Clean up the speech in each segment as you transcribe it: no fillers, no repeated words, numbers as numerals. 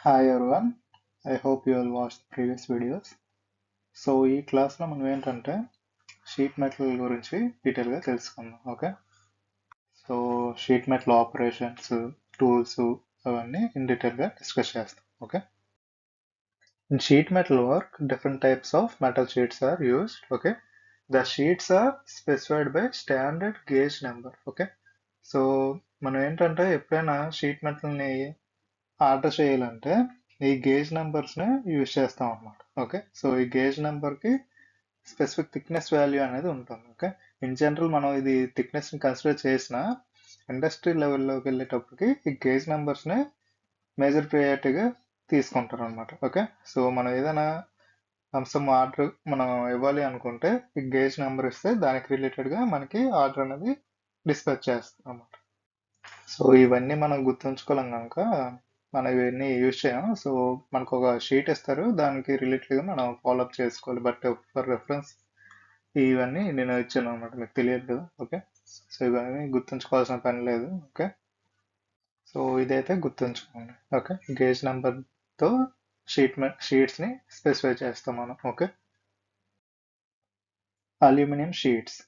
Hi everyone, I hope you all watched previous videos. So ఈ క్లాస్లో మనం ఏంటంటే షీట్ మెటల్ గురించి డీటెయిల్గా తెలుసుకుందాం. Okay, so sheet metal operations, tools అవన్నీ ఇన్ డీటెయిల్గా డిస్కస్ చేస్తాం. Okay, in sheet metal work different types of metal sheets are used. Okay, the sheets are specified by standard gauge number. Okay, so మనం ఏంటంటే ఎప్పుడైనా sheet మెటల్ని order చేయాలంటే ఈ gauge నెంబర్స్ని use చేస్తాం అనమాట. ఓకే, సో ఈ గేజ్ నెంబర్కి స్పెసిఫిక్ థిక్నెస్ వాల్యూ అనేది ఉంటుంది. ఓకే, ఇన్ జనరల్ మనం ఇది థిక్నెస్ని కన్సిడర్ చేసిన ఇండస్ట్రీ లెవెల్లోకి వెళ్ళేటప్పటికి ఈ గేజ్ నెంబర్స్ని మేజర్ ప్రయారిటీగా తీసుకుంటారు అనమాట. ఓకే, సో మనం ఏదైనా అంశం ఆర్డర్ మనం ఇవ్వాలి అనుకుంటే ఈ గేజ్ నెంబర్ ఇస్తే దానికి రిలేటెడ్గా మనకి ఆర్డర్ అనేది డిస్పాచ్ చేస్తాం అనమాట. సో ఇవన్నీ మనం గుర్తుంచుకోలేం కనుక మనం ఇవన్నీ యూజ్ చేయం. సో మనకు ఒక షీట్ ఇస్తారు, దానికి రిలేటెడ్గా మనం ఫాలోఅప్ చేసుకోవాలి. బట్ ఫర్ రెఫరెన్స్ ఇవన్నీ నేను ఇచ్చాను అనమాట, మీకు తెలియదు కదా. ఓకే, సో ఇవన్నీ గుర్తుంచుకోవాల్సిన పని లేదు. ఓకే, సో ఇదైతే గుర్తుంచుకోండి. ఓకే, గేజ్ నెంబర్తో షీట్స్ని స్పెసిఫై చేస్తాం మనం. Okay, aluminium sheets.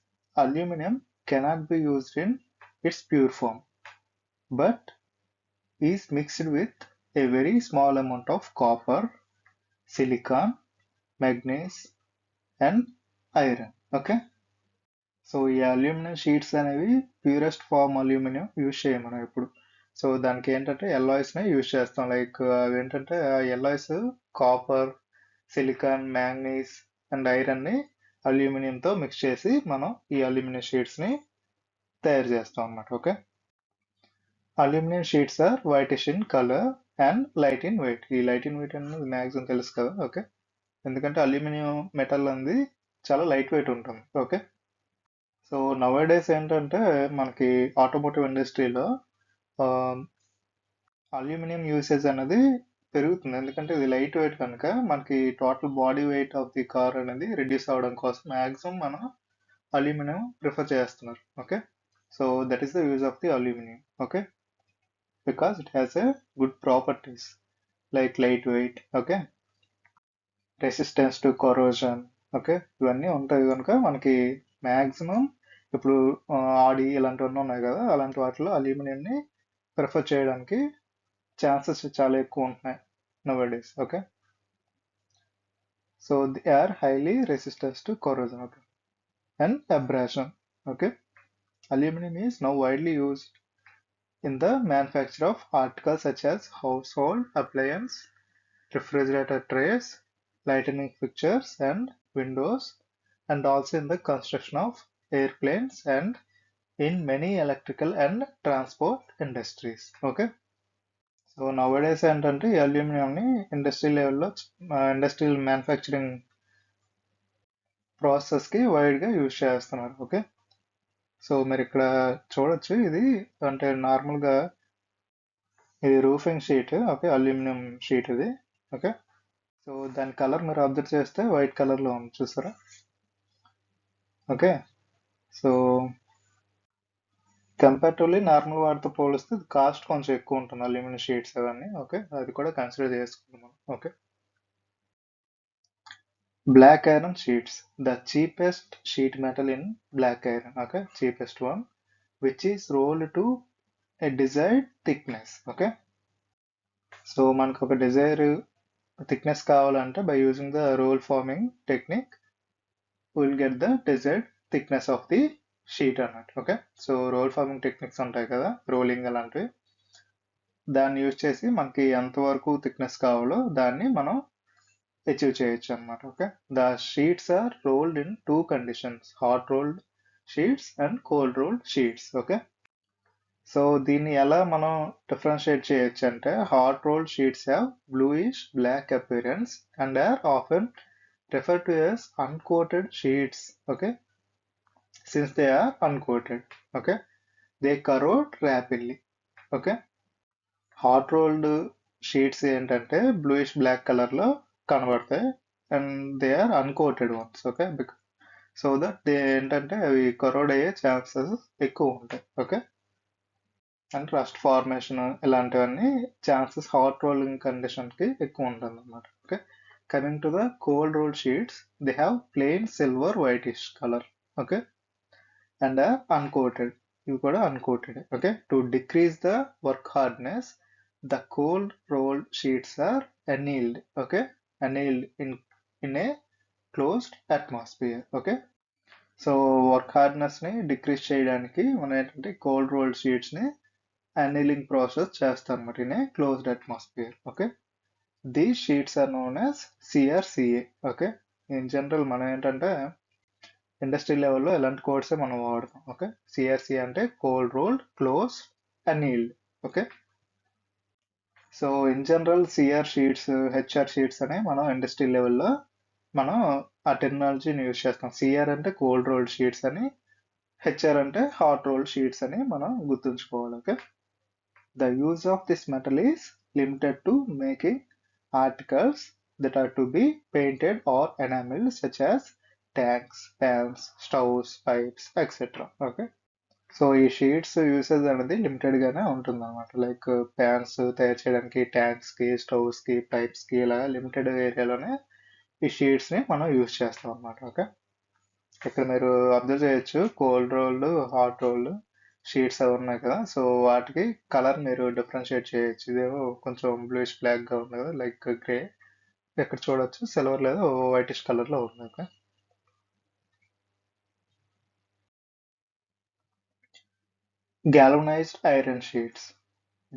Aluminium cannot be used in its pure form but is mixed with a very small amount of copper, silicon, manganese and iron. Okay, so ఈ aluminium sheets అనేవి purest form aluminium use చేయం మనం ఎప్పుడు. So దానికి ఏంటంటే ఎల్లాయిస్నే use చేస్తాం. Like అవి ఏంటంటే alloys copper, silicon, manganese and ఐరన్ని అల్యూమినియంతో మిక్స్ చేసి మనం ఈ అల్యూమినియం షీట్స్ని తయారు చేస్తాం అన్నమాట. Okay, aluminium sheets are whitish in colour and light in weight. ఈ లైట్ ఇన్ వెయిట్ అనేది మ్యాక్సిమం తెలుసు కదా. ఓకే, ఎందుకంటే అల్యూమినియం మెటల్ అనేది చాలా లైట్ వెయిట్ ఉంటుంది. ఓకే, సో నవడేస్ ఏంటంటే మనకి ఆటోమోటివ్ ఇండస్ట్రీలో అల్యూమినియం యూసేజ్ అనేది పెరుగుతుంది. ఎందుకంటే ఇది లైట్ వెయిట్ కనుక మనకి total body weight of the car అనేది రిడ్యూస్ అవ్వడం కోసం మ్యాక్సిమం మనం అల్యూమినియం ప్రిఫర్ చేస్తున్నారు. Okay, so that is the use of the aluminium. Okay, because it has a good properties like lightweight, okay, resistance to corrosion. Okay, ఇవన్నీ ఉంటాయి కనుక మనకి maximum ఇప్పుడు ఆడి ఇలాంటివన్నీ ఉన్నాయి కదా, అలాంటి వాటిలో అల్యూమినియంని ప్రిఫర్ చేయడానికి ఛాన్సెస్ చాలా ఎక్కువ ఉంటున్నాయి nowadays. Okay, so they are highly resistance to corrosion. Okay, and abrasion. Okay, aluminum is now widely used in the manufacture of articles such as household appliance, refrigerator trays, lighting fixtures and windows, and also in the construction of airplanes and in many electrical and transport industries. Okay, so nowadays ఏంటంటే ఈ అల్యూమినియంని industry లెవెల్లో industrial manufacturing ప్రాసెస్కి వైడ్గా use చేస్తున్నారు. Okay, so మీరు ఇక్కడ చూడొచ్చు, ఇది అంటే నార్మల్గా ఇది roofing sheet. Okay, aluminium sheet ఇది. ఓకే, సో దాని కలర్ మీరు అబ్జర్వ్ చేస్తే వైట్ కలర్లో ఉంది, చూసారా. ఓకే, సో కంపారిటివ్లీ నార్మల్ వాటితో పోలిస్తే కాస్ట్ కొంచెం ఎక్కువ ఉంటుంది అల్యూమినియం షీట్స్ అవన్నీ. ఓకే, అది కూడా కన్సిడర్ చేసుకుందాం మనం. Okay, black iron sheets, the cheapest sheet metal in black iron. Okay, cheapest one which is rolled to a desired thickness. Okay, so మనకు ఒక డిజైర్ థిక్నెస్ కావాలంటే by using the roll forming technique will get the desired thickness of the sheet అన్నట్టు. Okay, so roll forming techniques ఉంటాయి కదా, rolling అలాంటివి, దాన్ని use చేసి మనకి ఎంతవరకు థిక్నెస్ కావాలో దాన్ని మనం అచీవ్ చేయొచ్చు అనమాట. Okay, the sheets are rolled in two conditions, hot rolled sheets and cold rolled sheets. Okay, so దీన్ని ఎలా మనం డిఫరెన్షియేట్ చేయొచ్చు అంటే hot rolled sheets have bluish black appearance and are often referred to as uncoated sheets. Okay, since they are uncoated, okay, they corrode rapidly. Okay, hot rolled sheets ఏంటంటే bluish black colour లో కనబడతాయి and they are uncoated ones. Okay, so that they ఏంటంటే అవి corrode అయ్యే chances ఎక్కువ ఉంటాయి. Okay, and rust formation ఇలాంటివన్నీ chances hot rolling కండిషన్కి ఎక్కువ ఉంటుంది అనమాట. Okay, coming to the cold roll sheets, they have plain silver whitish colour. Okay, and uncoated, ఇవి కూడా uncoated. Okay, to decrease the work hardness the cold rolled sheets are annealed. Okay, annealed in a closed atmosphere. Okay, so work హార్డ్నెస్ని decrease చేయడానికి మనం ఏంటంటే cold rolled షీట్స్ని annealing process చేస్తాం అనమాట in a closed atmosphere. Okay, these sheets are known as CRCA. Okay, in general మనం ఏంటంటే industry లెవెల్లో ఇలాంటి కోడ్సే మనం వాడతాం. ఓకే, CRC అంటే cold rolled close annealed. Okay, so in general CR sheets, HR sheets అని మనం ఇండస్ట్రీ లెవెల్లో మనం ఆ టెక్నాలజీని యూజ్ చేస్తాం. సిఆర్ అంటే కోల్డ్ రోల్డ్ షీట్స్ అని, హెచ్ఆర్ అంటే హాట్ రోల్డ్ షీట్స్ అని మనం గుర్తుంచుకోవాలి. Okay, the use of this metal is limited to making articles that are to be painted or enameled such as tanks, pans, stoves, pipes etcetera. Okay, so ఈ sheets usage అనేది లిమిటెడ్గానే ఉంటుంది అనమాట. Like fans తయారు చేయడానికి ట్యాంక్స్కి, స్టవ్స్కి, పైప్స్కి ఇలా limited ఏరియాలోనే ఈ షీట్స్ని మనం యూజ్ చేస్తాం అనమాట. ఓకే, ఇక్కడ మీరు అబ్జర్వ్ చేయొచ్చు cold rolled, hot rolled sheets అవి ఉన్నాయి కదా. సో వాటికి కలర్ మీరు డిఫరెన్షియేట్ చేయొచ్చు. ఇదేమో కొంచెం బ్లూయిష్ బ్లాక్గా ఉంది కదా, లైక్ గ్రే. ఇక్కడ చూడొచ్చు సిల్వర్ లేదా వైటిష్ కలర్లో ఉంది. Okay, galvanized iron sheets.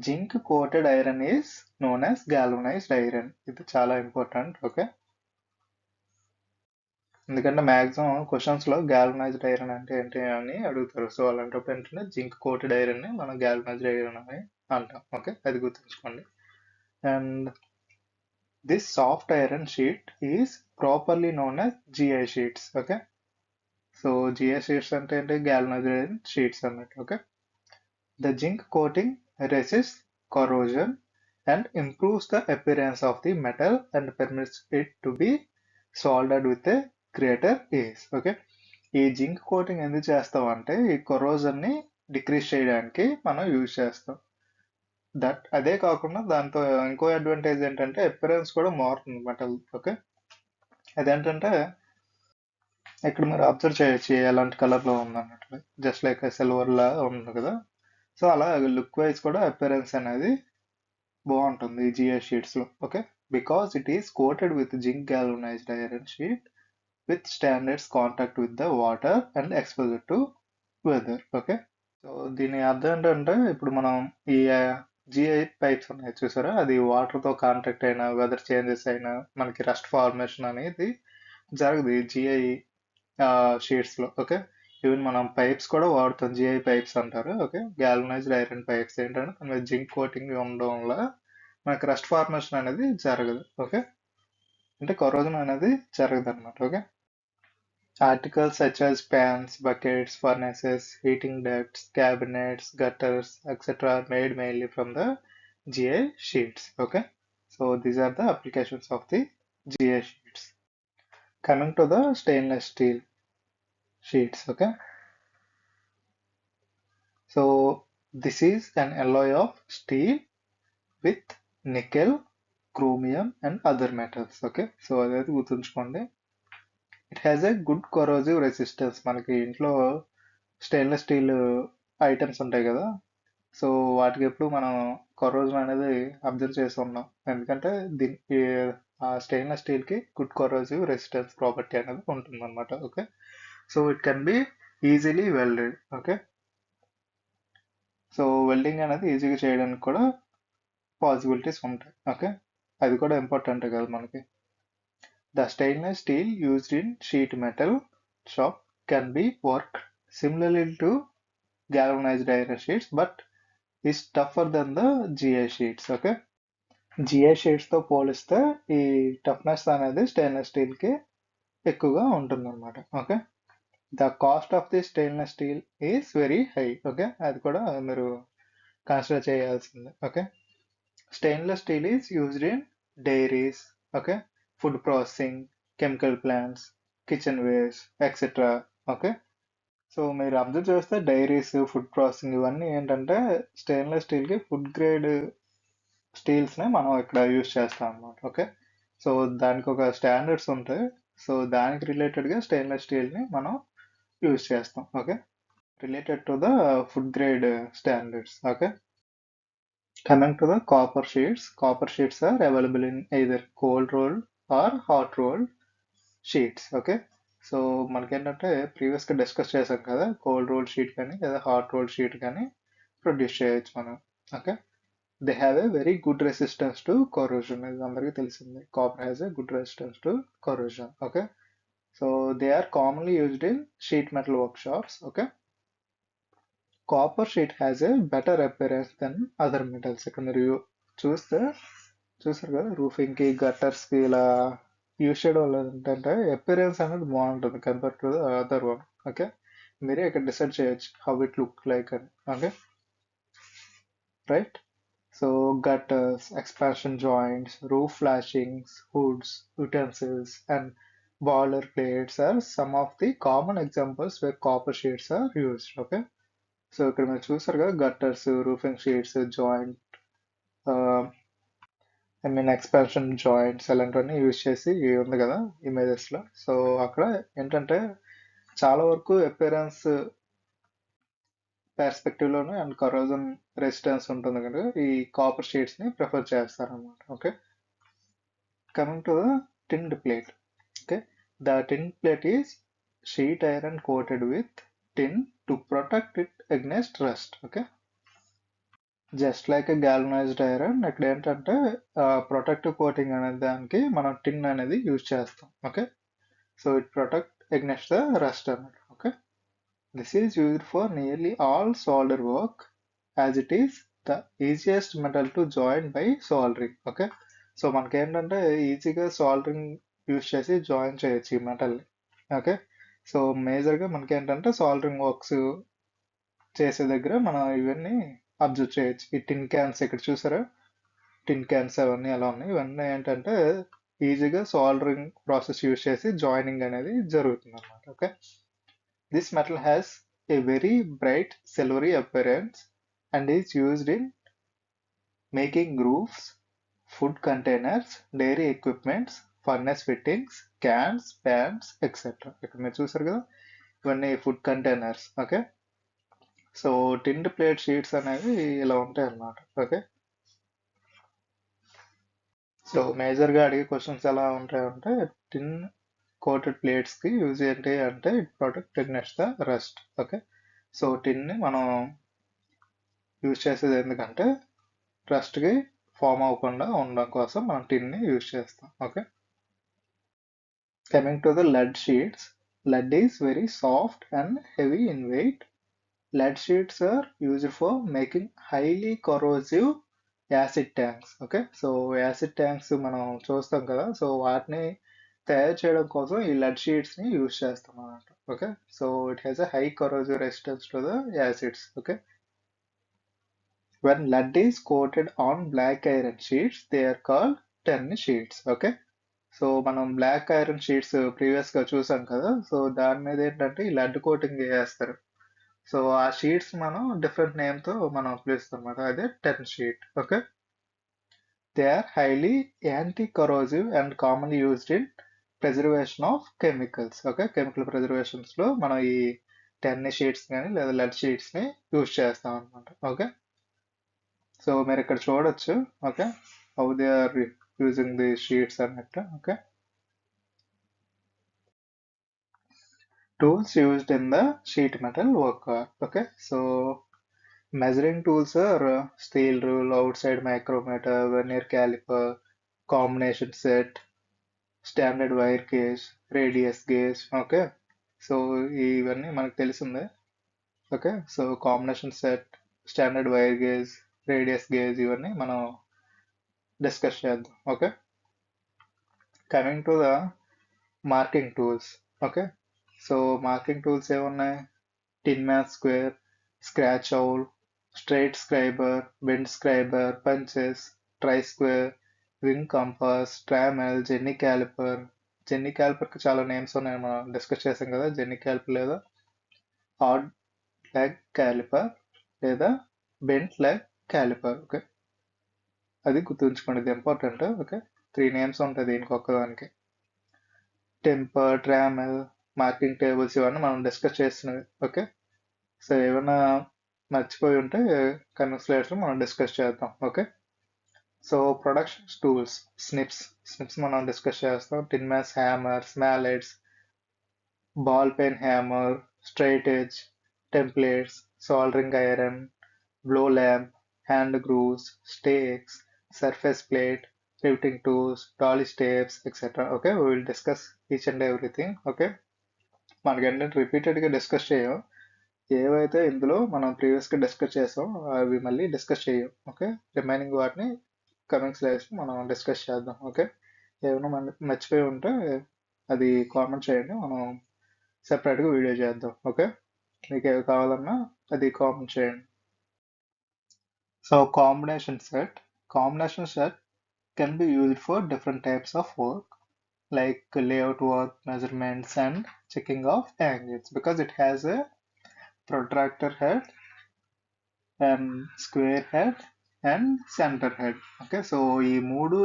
Zinc coated iron is known as galvanized iron. ఇది చాలా ఇంపార్టెంట్. ఓకే, ఎందుకంటే మ్యాక్సిమం క్వశ్చన్స్లో galvanized ఐరన్ అంటే ఏంటి అని అడుగుతారు. సో అలాంటప్పుడు ఏంటంటే జింక్ కోటెడ్ ఐరన్ని మనం galvanized ఐరన్ అని అంటాం. ఓకే, అది గుర్తుంచుకోండి. And this soft iron sheet is properly known as GI sheets. Okay, so GI sheets అంటే ఏంటి, galvanized ఐరన్ షీట్స్ అన్నట్టు. Okay, the zinc coating resists corrosion and improves the appearance of the metal and permits it to be soldered with a greater ease. Okay, ఈ zinc coating ఎందుకు చేస్తాం అంటే ఈ కొరోజన్ని decrease చేయడానికి మనం యూజ్ చేస్తాం. అదే కాకుండా దాంతో ఇంకో అడ్వాంటేజ్ ఏంటంటే అపిరెన్స్ కూడా మారుతుంది మెటల్. ఓకే, అదేంటంటే ఇక్కడ మీరు అబ్జర్వ్ చేయొచ్చు ఎలాంటి కలర్లో ఉందన్నట్లు, జస్ట్ లైక్ సిల్వర్ లా ఉంది కదా. సో అలా లుక్ వైజ్ కూడా అపిరెన్స్ అనేది బాగుంటుంది ఈ GI షీట్స్లో. Okay, because it is coated with zinc galvanized iron sheet with standards contact with the water and exposure to weather. Okay, so దీని అర్థం ఏంటంటే ఇప్పుడు మనం ఈ GI పైప్స్ ఉన్నాయి చూసారా, అది వాటర్తో కాంటాక్ట్ అయినా, వెదర్ చేంజెస్ అయినా మనకి రస్ట్ ఫార్మేషన్ అనేది జరగదు ఈ GI షీట్స్లో. ఓకే, ఈవెన్ మనం పైప్స్ కూడా వాడుతాం, GI పైప్స్ అంటారు. ఓకే, galvanized ఐరన్ పైప్స్ ఏంటంటే దాని మీద జింక్ కోటింగ్ ఉండడం వల్ల మనకి రస్ట్ ఫార్మేషన్ అనేది జరగదు. ఓకే, అంటే కరోజన్ అనేది జరగదు అనమాట. Okay, articles such as pans, buckets, furnaces, heating ducts, cabinets, gutters, etc. are made mainly from the GI sheets. Okay, so these are the applications of the GI sheets. Coming to the stainless steel sheets. Okay, so this is an alloy of steel with nickel, chromium and other metals. Okay, so అదైతే గుర్తుంచుకోండి. It has a good corrosive resistance. మనకి ఇంట్లో stainless steel items ఉంటాయి కదా, so వాటికి ఎప్పుడు మనం కొరోజన్ అనేది అబ్జర్వ్ చేసి ఉన్నాం. ఎందుకంటే దీనికి ఆ stainless స్టీల్కి good corrosive resistance property అనేది ఉంటుంది అనమాట. Okay, so it can be easily welded. Okay, so welding అనేది ఈజీగా చేయడానికి కూడా పాసిబిలిటీస్ ఉంటాయి. ఓకే, అది కూడా ఇంపార్టెంట్ కదా మనకి. The stainless steel used in sheet metal shop can be worked similarly to galvanized iron sheets but is tougher than the GI sheets. Okay, GI sheets తో పోలిస్తే ఈ టఫ్నెస్ అనేది స్టెయిన్లెస్ స్టీల్ కి ఎక్కువగా ఉంటుంది అనమాట. Okay, the cost of the stainless steel is very high. Okay, అది కూడా మీరు కన్సిడర్ చేయాల్సిందే. Okay, stainless steel is used in diaries, okay, food processing, chemical plants, kitchenwares, etc. Okay, so మీరు అబ్జర్వ్ చేస్తే డైరీస్, ఫుడ్ ప్రాసెసింగ్ ఇవన్నీ ఏంటంటే stainless స్టీల్కి food grade స్టీల్స్ని మనం ఇక్కడ యూజ్ చేస్తాం అన్నమాట. ఓకే, సో దానికి ఒక స్టాండర్డ్స్ ఉంటాయి. సో దానికి రిలేటెడ్గా స్టెయిన్లెస్ స్టీల్ని మనం యూజ్ చేస్తాం. Okay, related to the food grade standards. Okay, coming to the copper sheets are available in either cold rolled or hot rolled sheets. Okay, so మనకేంటంటే ప్రీవియస్గా discuss చేసాం కదా, కోల్డ్ రోల్ షీట్ కానీ లేదా hot roll sheet కానీ produce చేయొచ్చు మనం. Okay, they have a very good resistance to corrosion. ఇది అందరికీ తెలిసిందే, copper has a good resistance to corrosion. Okay, so they are commonly used in sheet metal work shops. Okay, copper sheet has a better appearance then other metals. ఇక్కడ మీరు చూస్తే చూసారు కదా, రూఫింగ్కి గట్టర్స్కి ఇలా use చేయడం వల్ల ఏంటంటే అపియరెన్స్ అనేది బాగుంటుంది compare to other one. Okay, మీరే ఇక్కడ డిసైడ్ చేయొచ్చు హౌ ఇట్ లుక్ లైక్ అని. Okay, right. So gutters, expansion joints, roof flashings, hoods, utensils, and boiler plates are some of the common examples where copper sheets are used. Okay, so ఇక్కడ మీరు చూసారు కదా, gutters, roofing sheets, joint, expansion joints అలాంటివన్నీ use చేసి ఉంది కదా ఇమేజెస్లో. So అక్కడ ఏంటంటే చాలా వరకు అపియరెన్స్ పర్స్పెక్టివ్లోనే అండ్ కరోజన్ రెసిస్టెన్స్ ఉంటుంది కనుక ఈ కాపర్ షీట్స్ని ప్రిఫర్ చేస్తారన్నమాట. Okay, coming to the tinned plate. Okay, the tin plate is sheet iron coated with tin to protect it against rust. Okay, just like galvanized iron ఇక్కడ ఏంటంటే protective coating అనే దానికి మనం టిన్ అనేది యూజ్ చేస్తాం. Okay, so it protect against the rust అన్నమాట. Okay, this is used for nearly all solder work as it is the easiest metal to join by soldering. Okay, so మనకేంటంటే ఈజీగా soldering use చేసి join చేయొచ్చు ఈ మెటల్ని. Okay, so మేజర్గా మనకేంటంటే soldering works చేసే దగ్గర మనం ఇవన్నీ అబ్జర్వ్ చేయొచ్చు. ఈ టిన్ క్యాన్స్ ఇక్కడ చూసారా, టిన్ క్యాన్స్ అవన్నీ ఎలా ఉన్నాయి, ఇవన్నీ ఏంటంటే ఈజీగా సోల్డరింగ్ ప్రాసెస్ యూజ్ చేసి జాయినింగ్ అనేది జరుగుతుంది అన్నమాట. Okay, this metal has a very bright silvery appearance and is used in making grooves, food containers, dairy equipments, furnace fittings, cans, pans etcetera. ఇక్కడ మీరు చూసారు కదా, ఇవన్నీ food containers. Okay, so tinned plate sheets అనేవి ఇలా ఉంటాయి అన్నమాట. Okay, so మేజర్గా అడిగే క్వశ్చన్స్ ఎలా ఉంటాయంటే టిన్ కోటెడ్ ప్లేట్స్కి యూజ్ ఏంటి అంటే it protect against the rust. Okay, so టిన్ని మనం యూజ్ చేసేది ఎందుకంటే రస్ట్కి ఫామ్ అవ్వకుండా ఉండడం కోసం మనం టిన్ని యూజ్ చేస్తాం. Okay, coming to the lead sheets, lead is very soft and heavy in weight. Lead sheets are used for making highly corrosive acid tanks. Okay, so acid tanks మనం చూస్తాం కదా, సో వాటిని తయారు చేయడం కోసం ఈ లెడ్ షీట్స్ని యూజ్ చేస్తాం అన్నమాట. Okay, so it has a high corrosive resistance to the acids. Okay, when lead is coated on black iron sheets they are called tin sheets. Okay, so మనం బ్లాక్ ఐరన్ షీట్స్ ప్రీవియస్గా చూసాం కదా, సో దాని మీద ఏంటంటే ఈ లెడ్ కోటింగ్ వేస్తారు. సో ఆ షీట్స్ మనం డిఫరెంట్ నేమ్తో మనం పిలుస్తాం అన్నమాట, అదే tin sheet. Okay, they are highly anti corrosive and commonly used in preservation of chemicals. Okay, chemical ప్రిజర్వేషన్స్లో మనం ఈ టెన్ షీట్స్ కానీ లేదా లెడ్ షీట్స్ని యూజ్ చేస్తాం అనమాట. ఓకే, సో మీరు ఇక్కడ చూడొచ్చు. Okay, how they are using the sheets అన్నట్టు. Okay, tools used in the sheet metal work. Okay, so measuring tools are steel rule, outside micrometer, vernier caliper, combination set, standard wire gauge, radius gauge. Okay, so ఇవన్నీ మనకు తెలిసిందే. Okay, so combination set, standard wire gauge, radius gauge ఇవన్నీ మనం discuss చేద్దాం. Okay, coming to the marking tools. Okay, so marking tools ఏమున్నాయి, tin math square, scratch awl, straight scriber, bent scriber, punches, try square, ring compass, trammel, jenny caliper. Jenny క్యాలిపర్కి చాలా names ఉన్నాయి, మనం discuss చేసాం కదా jenny caliper లేదా odd leg calliper లేదా bent leg calliper. Okay, అది గుర్తుంచుకోండి, ఇది ఇంపార్టెంట్. ఓకే, 3 నేమ్స్ ఉంటాయి దీనికి ఒక్కదానికి. టెంపర్, ట్రామెల్, మార్కింగ్ టేబుల్స్ ఇవన్నీ మనం డిస్కస్ చేస్తున్నవి. ఓకే, సో ఏమైనా మర్చిపోయి ఉంటే కమింగ్ స్లైడ్స్లో మనం డిస్కస్ చేద్దాం. Okay, so production tools, snips మనం డిస్కస్ చేస్తాం. Tin mass hammers, mallets, ball peen hammer, straight edge, templates, soldering iron, blow lamp, hand grooves, stakes, surface plate, riveting tools, dolly steps, etc. Okay, we will discuss each and everything. Okay, మనకి ఏంటంటే రిపీటెడ్గా discuss చేయం. ఏవైతే ఇందులో మనం ప్రీవియస్గా discuss చేసాం అవి మళ్ళీ డిస్కస్ చేయం. ఓకే, రిమైనింగ్ వాటిని కమింగ్ స్లైడ్స్ మనం డిస్కస్ చేద్దాం. ఓకే, ఏమైనా మర్చిపోయి ఉంటే అది కామెంట్ చేయండి, మనం సెపరేట్గా వీడియో చేద్దాం. ఓకే, మీకు ఏవి కావాలన్నా అది కామెంట్ చేయండి. So combination set can be used for different types of work like layout work, measurements and checking of angles because it has a protractor head and square head and center head. Okay, so ఈ మూడు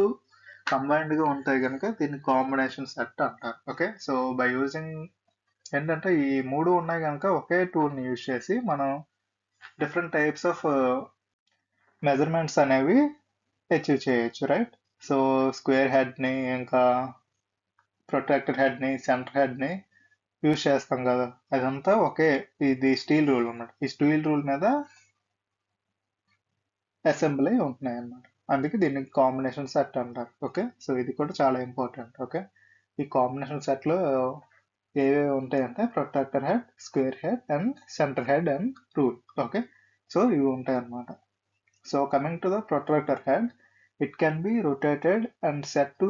కంబైన్డ్గా ఉంటాయి కనుక దీన్ని combination set అంటారు. Okay, so by using ఏంటంటే ఈ మూడు ఉన్నాయి కనుక ఒకే టూల్ని యూజ్ చేసి మనం డిఫరెంట్ టైప్స్ ఆఫ్ మెజర్మెంట్స్ అనేవి అచీవ్ చేయొచ్చు, రైట్? సో స్క్వేర్ హెడ్ని, ఇంకా ప్రొట్రాక్టర్ హెడ్ని, సెంటర్ హెడ్ని యూజ్ చేస్తాం కదా, అదంతా ఒకే, ఇది స్టీల్ రూల్ అన్నమాట. ఈ స్టీల్ రూల్ మీద అసెంబ్లీ ఉంటున్నాయి అన్నమాట, అందుకే దీన్ని కాంబినేషన్ సెట్ అంటారు. ఓకే, సో ఇది కూడా చాలా ఇంపార్టెంట్. ఓకే, ఈ కాంబినేషన్ సెట్లో ఏవేవి ఉంటాయంటే protractor head, square head and centre head and rule. Okay, so ఇవి ఉంటాయి అన్నమాట. So coming to the protractor head, it can be rotated and set to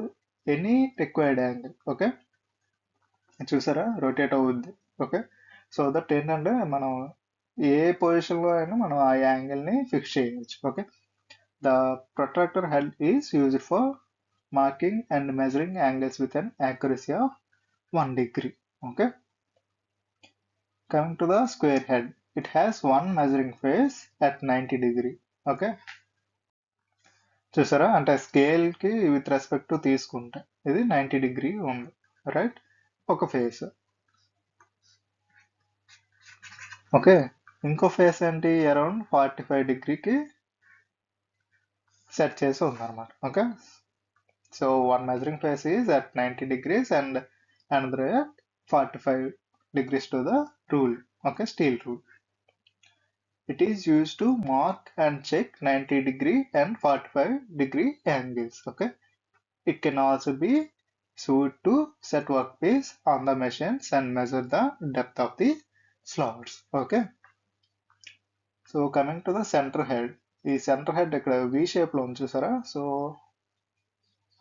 any required angle. Okay, చూసారా rotate అవుద్ది. Okay, so that ఏంటంటే మనం ఏ పొజిషన్లో అయినా మనం ఆ యాంగిల్ని ఫిక్స్ చేయవచ్చు. Okay, the protractor head is used for marking and measuring angles with an accuracy of 1 degree. Okay, coming to the square head, it has one measuring face at 90 degree. Okay, చూసారా, అంటే స్కేల్కి with respect to తీసుకుంటే ఇది 90 degree ఉంది, right, ఒక face. Okay, ఇంకో face ఏంటి around 45 డిగ్రీకి set చేసి ఉందన్నమాట. Okay, so one measuring face is at 90 degrees and another at 45 degrees to the rule. Okay, steel rule. It is used to mark and check 90 degree and 45 degree angles. Okay, it can also be used to set workpiece on the machines and measure the depth of the slots. Okay, so coming to the center head, ఈ centre head ఇక్కడ వి షేప్లో ఉంది చూసారా. So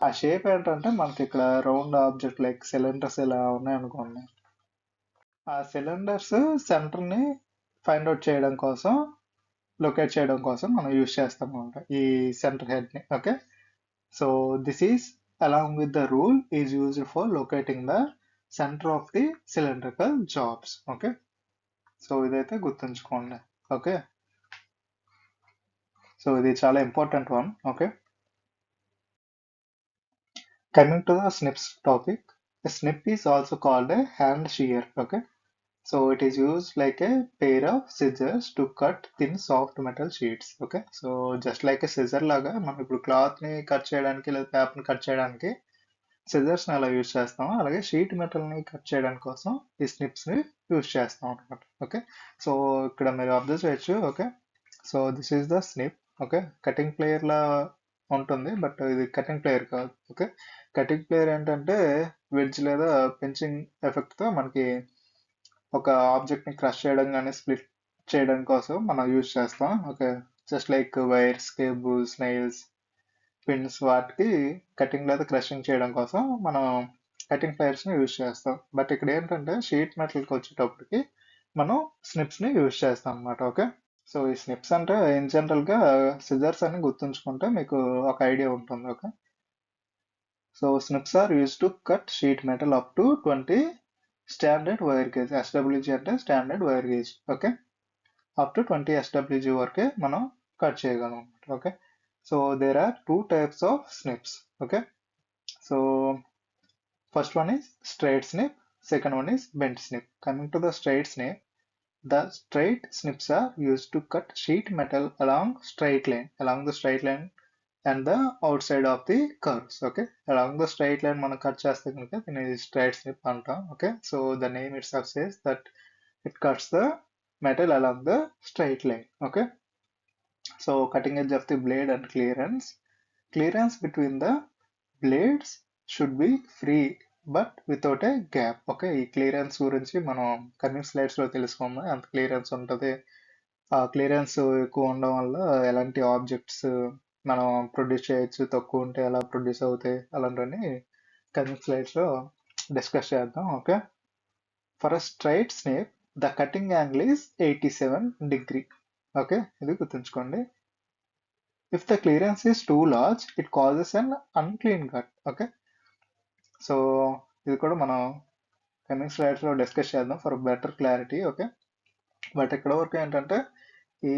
ఆ shape ఏంటంటే మనకి ఇక్కడ round object like cylinders ఇలా ఉన్నాయనుకోండి, ఆ సిలిండర్స్ సెంటర్ని ఫైండ్ అవుట్ చేయడం కోసం, లొకేట్ చేయడం కోసం మనం యూజ్ చేస్తాం అనమాట ఈ సెంటర్ హెడ్ని. Okay, so this is along with the rule is used for locating the centre of the cylindrical jobs. Okay, so ఇదైతే గుర్తుంచుకోండి. ఓకే, సో ఇది చాలా important one. Okay, coming to the snips topic, snip is also called a hand shear. Okay, so it is used like a pair of scissors to cut thin soft metal sheets. Okay, so just like a scissor లాగా మనం ఇప్పుడు cloth ని cut చేయడానికి లేదా paper ని cut చేయడానికి scissors ని ఎలా యూజ్ చేస్తామో, అలాగే షీట్ మెటల్ ని కట్ చేయడానికి కోసం ఈ స్నిప్స్ ని యూజ్ చేస్తాం అనమాట. ఓకే, సో ఇక్కడ మీరు అబ్జర్వ్ చేయొచ్చు. Okay, so this is the snip. Okay, cutting plier లా ఉంటుంది, బట్ ఇది కటింగ్ ప్లేయర్ కాదు. ఓకే, కటింగ్ ప్లేయర్ ఏంటంటే వెడ్జ్ లేదా పెంచింగ్ ఎఫెక్ట్ తో మనకి ఒక ఆబ్జెక్ట్ ని క్రష్ చేయడం కానీ స్ప్లిట్ చేయడం కోసం మనం యూజ్ చేస్తాం. Okay, just like wires, cables, nails, pins, వాటికి కటింగ్ లేదా క్రషింగ్ చేయడం కోసం మనం కటింగ్ ప్లేయర్స్ ని యూజ్ చేస్తాం. బట్ ఇక్కడ ఏంటంటే షీట్ మెటల్కి వచ్చేటప్పటికి మనం స్నిప్స్ ని యూజ్ చేస్తాం అనమాట. ఓకే, సో ఈ స్నిప్స్ అంటే ఇన్ జనరల్ గా సిజర్స్ అని గుర్తుంచుకుంటే మీకు ఒక ఐడియా ఉంటుంది. Okay, so snips are use to cut sheet metal up to 20 standard wire gauge, SWG అంటే standard wire gauge. Okay, up to 20 SWG వరకే మనం కట్ చేయగలం. Okay, so there are 2 types of snips. Okay, so first one is straight snip, second one is bent snip. Coming to the straight snip, the straight snips are used to cut sheet metal along the straight line and the outside of the curves. Okay, along the straight line మనం cut చేస్తే కనుక దీన్ని straight snip అంటాం. Okay, so the name itself says that it cuts the metal along the straight line. Okay, so cutting edge of the blade and clearance between the blades should be free but without a gap. Okay, ఈ clearance గురించి మనం coming slides లో తెలుసుకుందాం. ఎంత clearance ఉంటుంది, ఆ clearance ఎక్కువ ఉండడం వల్ల ఎలాంటి ఆబ్జెక్ట్స్ మనం ప్రొడ్యూస్ చేయొచ్చు, తక్కువ ఉంటే ఎలా ప్రొడ్యూస్ అవుతాయి, అలాంటివన్నీ కమింగ్ స్లైడ్స్ లో డిస్కస్ చేద్దాం. Okay, for a straight Snape the cutting angle is 87 degree. Okay, ఇది గుర్తుంచుకోండి. If the clearance is too large, it causes an unclean cut. Okay, so ఇది కూడా మనం కమింగ్ స్లైడ్స్ లో డిస్కస్ చేద్దాం for better clarity. Okay, but ఇక్కడ వరకు ఏంటంటే ఈ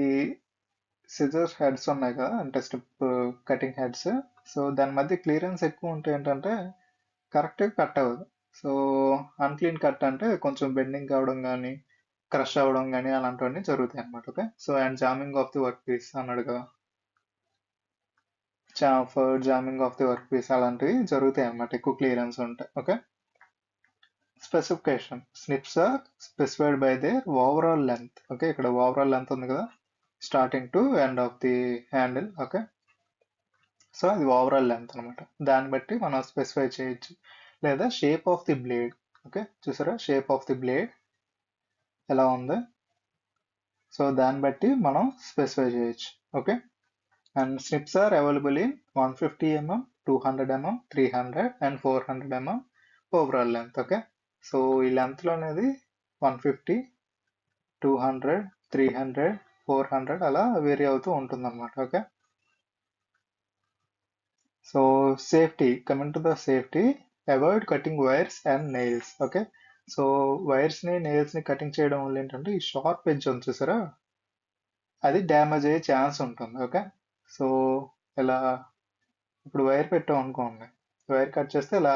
సిజర్స్ హెడ్స్ ఉన్నాయి కదా, అంటే స్ట్రిప్ కటింగ్ హెడ్స్, సో దాని మధ్య క్లియరెన్స్ ఎక్కువ ఉంటే ఏంటంటే కరెక్ట్గా కట్ అవ్వదు. సో అన్క్లీన్ కట్ అంటే కొంచెం బెండింగ్ అవ్వడం కానీ క్రష్ అవ్వడం కానీ అలాంటివన్నీ జరుగుతాయి అనమాట. Okay, so and jamming of the work piece అన్నాడు కదా, jamming of the work piece అలాంటివి జరుగుతాయి అన్నమాట ఎక్కువ క్లియరెన్స్ ఉంటాయి. Okay, specification snips are specified by their overall length. Okay, ఇక్కడ ఓవరాల్ లెంత్ ఉంది కదా, starting to end of the handle. Okay, so అది ఓవరాల్ లెంత్ అనమాట, దాన్ని బట్టి మనం స్పెసిఫై చేయొచ్చు. లేదా shape of the blade. Okay, చూసారా షేప్ ఆఫ్ ది బ్లేడ్ ఎలా ఉంది, సో దాన్ని బట్టి మనం స్పెసిఫై చేయొచ్చు. Okay, and snips are available in 150 mm, 200 mm, 300 and 400 mm overall length. Okay, so ఈ లెంత్ లో అనేది 150, 200, 300, 400 అలా వేరీ అవుతూ ఉంటుంది అనమాట. Okay, so safety, coming to the safety, avoid cutting wires and nails. Okay, so wires ని nails ని cutting చేయడం వల్ల ఏంటంటే ఈ షార్ప్ ఎడ్జ్ ఉంది చూసారా, అది డ్యామేజ్ అయ్యే ఛాన్స్ ఉంటుంది. ఓకే, సో ఇలా ఇప్పుడు వైర్ పెట్టాం అనుకోండి, వైర్ కట్ చేస్తే ఇలా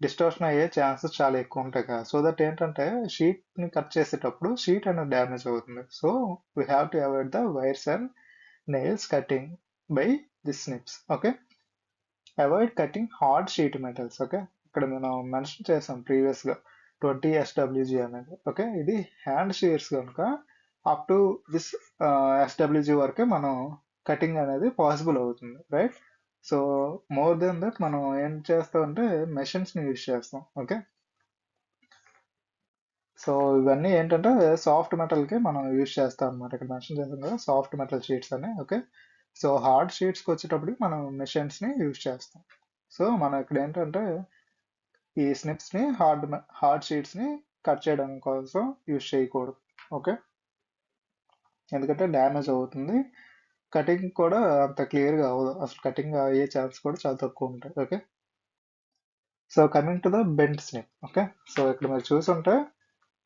డిస్టార్షన్ అయ్యే ఛాన్సెస్ చాలా ఎక్కువ ఉంటాయి కదా, సో దట్ ఏంటంటే షీట్ ని కట్ చేసేటప్పుడు షీట్ అనేది డ్యామేజ్ అవుతుంది. So we have to avoid the wires and nails cutting by the snips. Okay, avoid cutting hard sheet metals. Okay, ఇక్కడ మనం మెన్షన్ చేసాం ప్రీవియస్ గా 20 SWG అనేది. ఓకే, ఇది హ్యాండ్ షీర్స్ కనుక అప్ టు దిస్ SWG వరకే మనం కటింగ్ అనేది పాసిబుల్ అవుతుంది, right. So more than that మనం ఏం చేస్తామంటే మెషిన్స్ ని యూజ్ చేస్తాం. ఓకే, సో ఇవన్నీ ఏంటంటే సాఫ్ట్ మెటల్ కి మనం యూజ్ చేస్తాం అనమాట. ఇక్కడ మెన్షన్ చేస్తాం కదా సాఫ్ట్ మెటల్ షీట్స్ అని. ఓకే, సో హార్డ్ షీట్స్ కి వచ్చేటప్పుడు మనం మెషిన్స్ ని యూజ్ చేస్తాం. సో మనం ఇక్కడ ఏంటంటే ఈ స్నిప్స్ ని హార్డ్ షీట్స్ ని కట్ చేయడం కోసం యూజ్ చేయకూడదు. ఓకే, ఎందుకంటే డ్యామేజ్ అవుతుంది, కటింగ్ కూడా అంత క్లియర్ గా అవ్వదు, అసలు కటింగ్ అయ్యే ఛాన్స్ కూడా చాలా తక్కువ ఉంటాయి. Okay, so coming to the bent snip. Okay, so ఇక్కడ మీరు చూసుంటే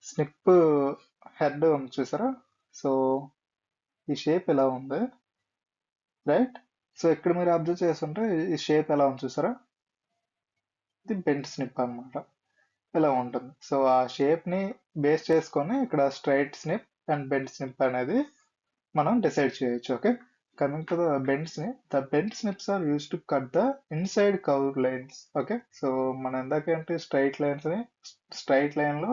స్నిప్ హెడ్ ఉంది చూసారా, సో ఈ షేప్ ఎలా ఉంది, రైట్. సో ఇక్కడ మీరు అబ్జర్వ్ చేస్తుంటే ఈ షేప్ ఎలా ఉంది చూసారా, ఇది బెంట్ స్నిప్ అన్నమాట, ఇలా ఉంటుంది. సో ఆ షేప్ ని బేస్ చేసుకొని ఇక్కడ straight snip and bent snip అనేది మనం డిసైడ్ చేయొచ్చు. Okay, coming to the bent snips are used to cut the inside curved lines. Okay, so మనం ఎందాకేంటి స్ట్రైట్ లైన్ లో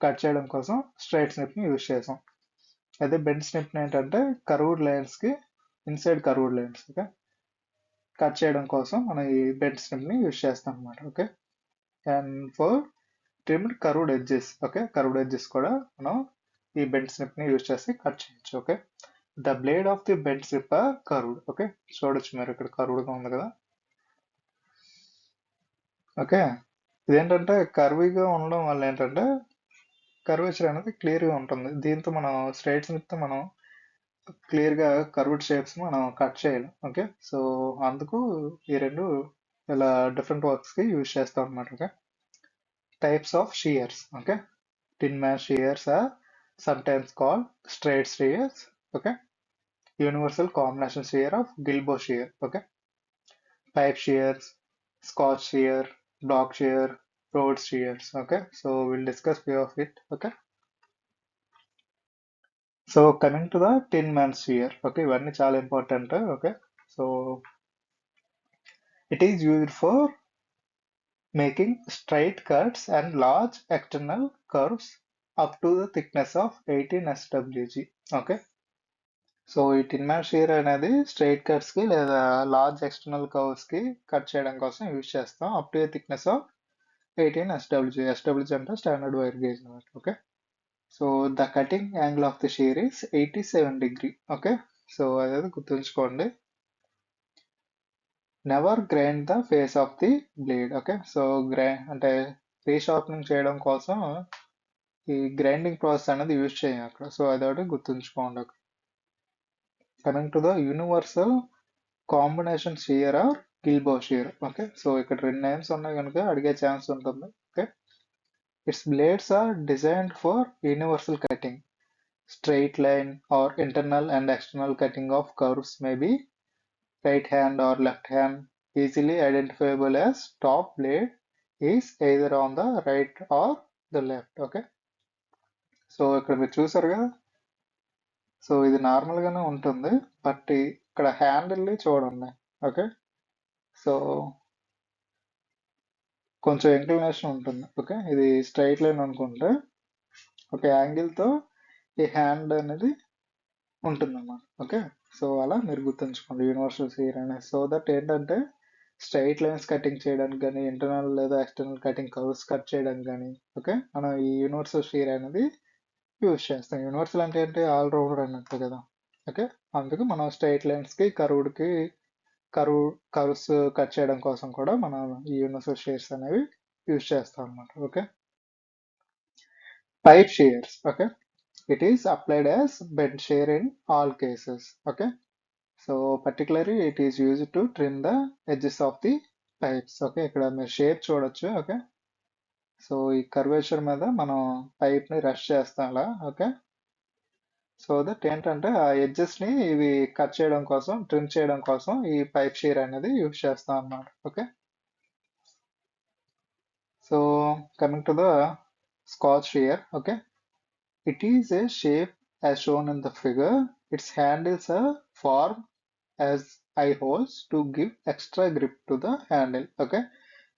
కట్ చేయడం కోసం స్ట్రైట్ స్నిప్ ని యూజ్ చేసాం. అదే బెంట్ స్నిప్ ఏంటంటే కర్వ్డ్ లైన్స్ కి inside curved lines okay cut చేయడం కోసం మనం ఈ బెంట్ స్నిప్ ని యూజ్ చేస్తాం అనమాట. Okay, and for trimmed curved edges, okay curved edges కూడా మనం ఈ బెంట్ స్నిప్ ని యూజ్ చేసి కట్ చేయొచ్చు. Okay, the blade of the bent snip are curved. Okay, చూడొచ్చు మీరు ఇక్కడ కర్వ్డ్ గా ఉంది కదా. ఓకే, ఇదేంటంటే కర్వీగా ఉండడం వల్ల ఏంటంటే కర్వేచర్ అనేది క్లియర్ గా ఉంటుంది. దీంతో మనం స్ట్రైట్ స్నిప్ తో మనం క్లియర్ గా కర్వ్డ్ షేప్స్ మనం కట్ చేయలేం. ఓకే, సో అందుకు ఈ రెండు ఇలా డిఫరెంట్ వర్క్స్ కి యూజ్ చేస్తాం అనమాట. Okay, types of shears. Okay, tin man shears are sometimes called straight shears. Okay, universal combination shear of Gilboa shear. Okay, pipe shears, Scotch shear, dog shear, Rhodes shears. Okay, so we'll discuss few of it. Okay, so coming to the tin man shear. Okay, ఇవన్నీ చాలా important. Okay, so it is used for making straight cuts and large external curves up to the thickness of 18 SWG. Okay, so ఈ tin man shear అనేది straight cuts కి లేదా large external curves కి cut చేయడం కోసం use చేస్తాం up to thickness of 18 SWG. SWG అంటే standard wire gauge అన్నమాట. Okay, so the cutting angle of the shear is 87 degree. Okay, so అదేది గుర్తుంచుకోండి. Never grind the face of the blade. Okay, so అంటే resharpening చేయడం కోసం ఈ grinding process అనేది use చేయం అక్కడ. సో అదొకటి గుర్తుంచుకోండి. Coming to the universal combination shear or gilbow shear. Okay, so ఇక్కడ రెండు నేమ్స్ ఉన్నాయి కనుక అడిగే ఛాన్స్ ఉంటుంది. Okay, its blades are designed for universal cutting. Straight line or internal and external cutting of curves may be right hand or left hand, easily identifiable as top blade is either on the right or the left. Okay, so ఇక్కడ మీరు చూసారు కదా, so ఇది normal గానే ఉంటుంది but ఇక్కడ handle చూడండి. Okay, so కొంచెం ఇంక్లినేషన్ ఉంటుంది. ఓకే, ఇది స్ట్రైట్ లైన్ అనుకుంటే ఒక యాంగిల్ తో ఈ హ్యాండ్ అనేది ఉంటుందన్నమాట. ఓకే, సో అలా మీరు గుర్తుంచుకోండి యూనివర్సల్ షియర్ అనేది. సో దట్ ఏంటంటే స్ట్రైట్ లైన్స్ కటింగ్ చేయడానికి కానీ ఇంటర్నల్ లేదా ఎక్స్టర్నల్ కటింగ్ కర్వ్స్ కట్ చేయడానికి కానీ ఓకే మనం ఈ యూనివర్సల్ షియర్ అనేది యూజ్ చేస్తాం. యూనివర్సల్ అంటే ఏంటి, ఆల్ రౌండర్ అన్నట్టు కదా. ఓకే, అందుకు మనం స్ట్రైట్ లైన్స్ కి కర్వ్స్ కట్ చేయడం కోసం కూడా మనం ఈ యూనివర్సల్ షియర్స్ అనేవి యూజ్ చేస్తాం అన్నమాట. Okay, pipe Shears. Okay, it is applied as bend shear in all cases. Okay, so particularly it is used to trim the edges of the pipes. Okay, ఇక్కడ మీరు షేప్ చూడొచ్చు. Okay, so ఈ curvature మీద మనం pipe ని rush చేస్తాం అలా. Okay, so that ఏంటంటే ఆ ఎడ్జెస్ ని ఇవి కట్ చేయడం కోసం ట్రిమ్ చేయడం కోసం ఈ పైప్ షీర్ అనేది యూజ్ చేస్తాం అన్నమాట. Okay, so coming to the scotch shear. Okay, it is a shape as shown in the figure. Its handles are formed as eye holes to give extra grip to the handle. Okay,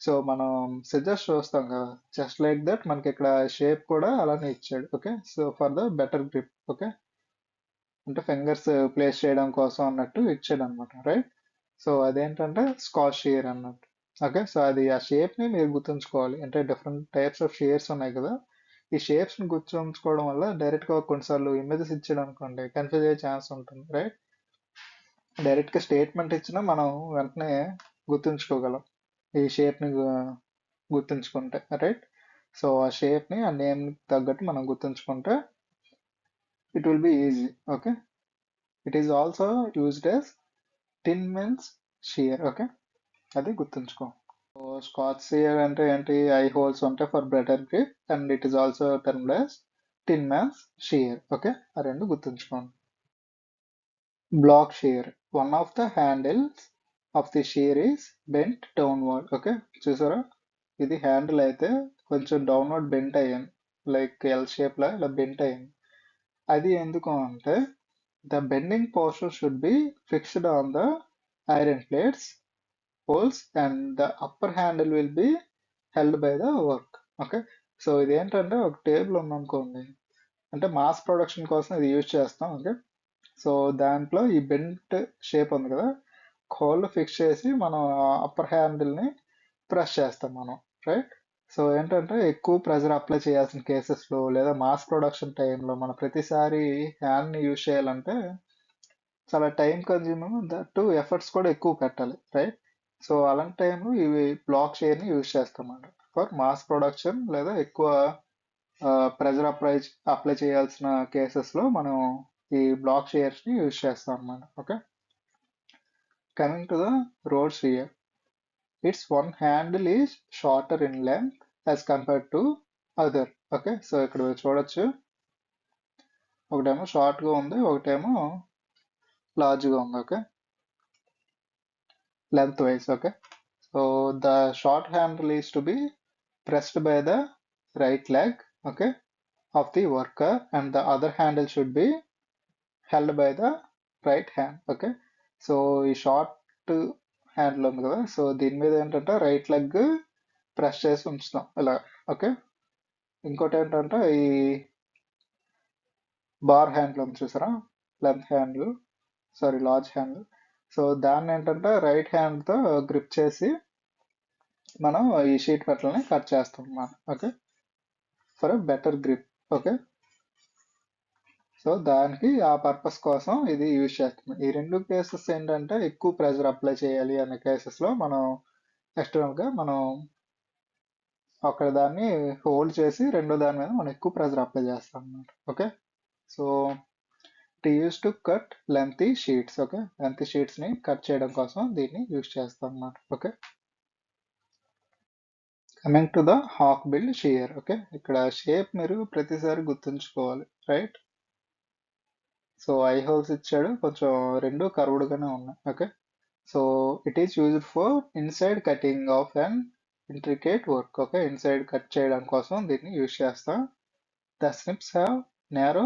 so మనం suggest చూస్తాం కదా, just like that మనకి ఇక్కడ shape కూడా అలానే ఇచ్చాడు. Okay, so for the better grip. Okay, అంటే fingers place చేయడం కోసం అన్నట్టు ఇచ్చాడు అనమాట. రైట్, సో అదేంటంటే స్కాచ్ షియర్ అన్నట్టు. ఓకే, సో అది ఆ షేప్ ని మీరు గుర్తుంచుకోవాలి. అంటే డిఫరెంట్ టైప్స్ ఆఫ్ షియర్స్ ఉన్నాయి కదా, ఈ షేప్స్ ని గుర్తుంచుకోవడం వల్ల డైరెక్ట్ గా కొన్నిసార్లు ఇమేజెస్ ఇచ్చాడు అనుకోండి కన్ఫ్యూజ్ అయ్యే ఛాన్స్ ఉంటుంది. రైట్, డైరెక్ట్ గా స్టేట్మెంట్ ఇచ్చినా మనం వెంటనే గుర్తుంచుకోగలం ఈ షేప్ ని గుర్తుంచుకుంటే. రైట్, సో ఆ షేప్ ని ఆ నేమ్ తగ్గట్టు మనం గుర్తుంచుకుంటే it will be easy. Okay, it is also used as tin men's shear. Okay, అది గుర్తుంచుకో. స్కాచ్ షియర్ అంటే ఏంటి, ఐ హోల్స్ ఉంటాయి for better grip and it is also termed as tin man's shear. Okay, ఆ రెండు గుర్తుంచుకోండి. Block shear, one of the handles of the shear is bent downward. Okay, చూసారా, ఇది హ్యాండిల్ అయితే కొంచెం డౌన్వర్డ్ బెంట్ అయ్యింది, like L shape లా ఇలా బెంట్ అయ్యింది. అది ఎందుకు అంటే the bending portion should be fixed on the iron plates holes and the upper handle will be held by the work. Okay, so ఇది ఏంటంటే ఒక టేబుల్ ఉందనుకోండి, అంటే మాస్ ప్రొడక్షన్ కోసం ఇది యూజ్ చేస్తాం. ఓకే, సో దాంట్లో ఈ బెంట్ షేప్ ఉంది కదా, హోల్ ఫిక్స్ చేసి మనం అప్పర్ హ్యాండిల్ ని ప్రెస్ చేస్తాం మనం. రైట్, సో ఏంటంటే ఎక్కువ ప్రెజర్ అప్లై చేయాల్సిన కేసెస్లో లేదా మాస్ ప్రొడక్షన్ టైంలో మనం ప్రతిసారి హ్యాండ్ ని యూజ్ చేయాలంటే చాలా టైం కన్జ్యూమింగ్, దట్టు ఎఫర్ట్స్ కూడా ఎక్కువ పెట్టాలి. రైట్, సో అలాంటి టైంలో ఇవి బ్లాక్ షియర్ ని యూజ్ చేస్తామన్నమాట ఫర్ మాస్ ప్రొడక్షన్ లేదా ఎక్కువ ప్రెజర్ అప్లై చేయాల్సిన కేసెస్ లో మనం ఈ బ్లాక్ షియర్స్ ని యూజ్ చేస్తాం అన్నమాట. Okay, coming to the road shear, it's one handle is shorter in length as compared to other. Okay, so ఇక్కడ మీరు చూడొచ్చు, ఒకటేమో షార్ట్గా ఉంది, ఒకటేమో లార్జ్గా ఉంది. Okay, length wise. Okay, so the short handle is to be pressed by the right leg, okay, of the worker, and the other handle should be held by the right hand. Okay, so ఈ short handle ఉంది కదా, so దీని మీద ఏంటంటే right leg press చేసి ఉంచుతాం ఇలా. Okay, ఇంకోటి ఏంటంటే ఈ బార్ హ్యాండిల్ ఉంది చూసారా, length handle, sorry large handle. So దాన్ని ఏంటంటే రైట్ హ్యాండ్తో గ్రిప్ చేసి మనం ఈ షీట్ మెటల్ని కట్ చేస్తాం అన్నమాట. Okay, for a better grip. Okay, so దానికి ఆ పర్పస్ కోసం ఇది యూజ్ చేస్తున్నాం. ఈ రెండు కేసెస్ ఏంటంటే ఎక్కువ ప్రెషర్ అప్లై చేయాలి అనే కేసెస్లో మనం ఎక్స్టర్నల్గా మనం అక్కడ దాన్ని హోల్డ్ చేసి రెండో దాని మీద మనం ఎక్కువ ప్రెషర్ అప్లై చేస్తాం అన్నమాట. Okay, so it use to cut lengthy sheets. Okay, lengthy షీట్స్ని కట్ చేయడం కోసం దీన్ని యూజ్ చేస్తాం అన్నమాట. Okay, coming to the hawk build shear. Okay, ఇక్కడ షేప్ మీరు ప్రతిసారి గుర్తుంచుకోవాలి, రైట్? సో ఐ హోల్స్ ఇచ్చాడు, కొంచెం రెండు కర్వ్డ్గానే ఉన్నాయి. Okay, so it is used for inside cutting of and intricate work. Okay, inside cut చేయడం కోసం దీన్ని యూజ్ చేస్తాం. The snips have narrow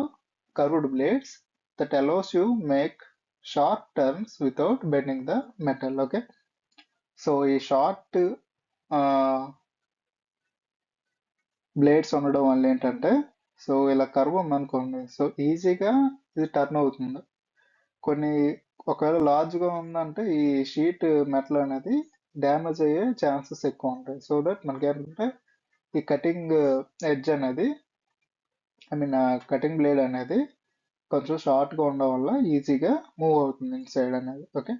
curved blades that allows you make sharp turns without bending the metal. Okay, so ఈ short blades ఉండడం వల్ల ఏంటంటే, so ఇలా curve ఉందనుకోండి, సో ఈజీగా ఇది టర్న్ అవుతుంది. కొన్ని ఒకవేళ లార్జ్గా ఉందంటే ఈ షీట్ మెటల్ అనేది డ్యామేజ్ అయ్యే ఛాన్సెస్ ఎక్కువ ఉంటాయి. సో దట్ మనకి ఏంటంటే ఈ కటింగ్ ఎడ్జ్ అనేది, ఐ మీన్ కటింగ్ బ్లేడ్ అనేది కొంచెం షార్ట్గా ఉండడం వల్ల ఈజీగా మూవ్ అవుతుంది ఇన్సైడ్ అనేది. Okay,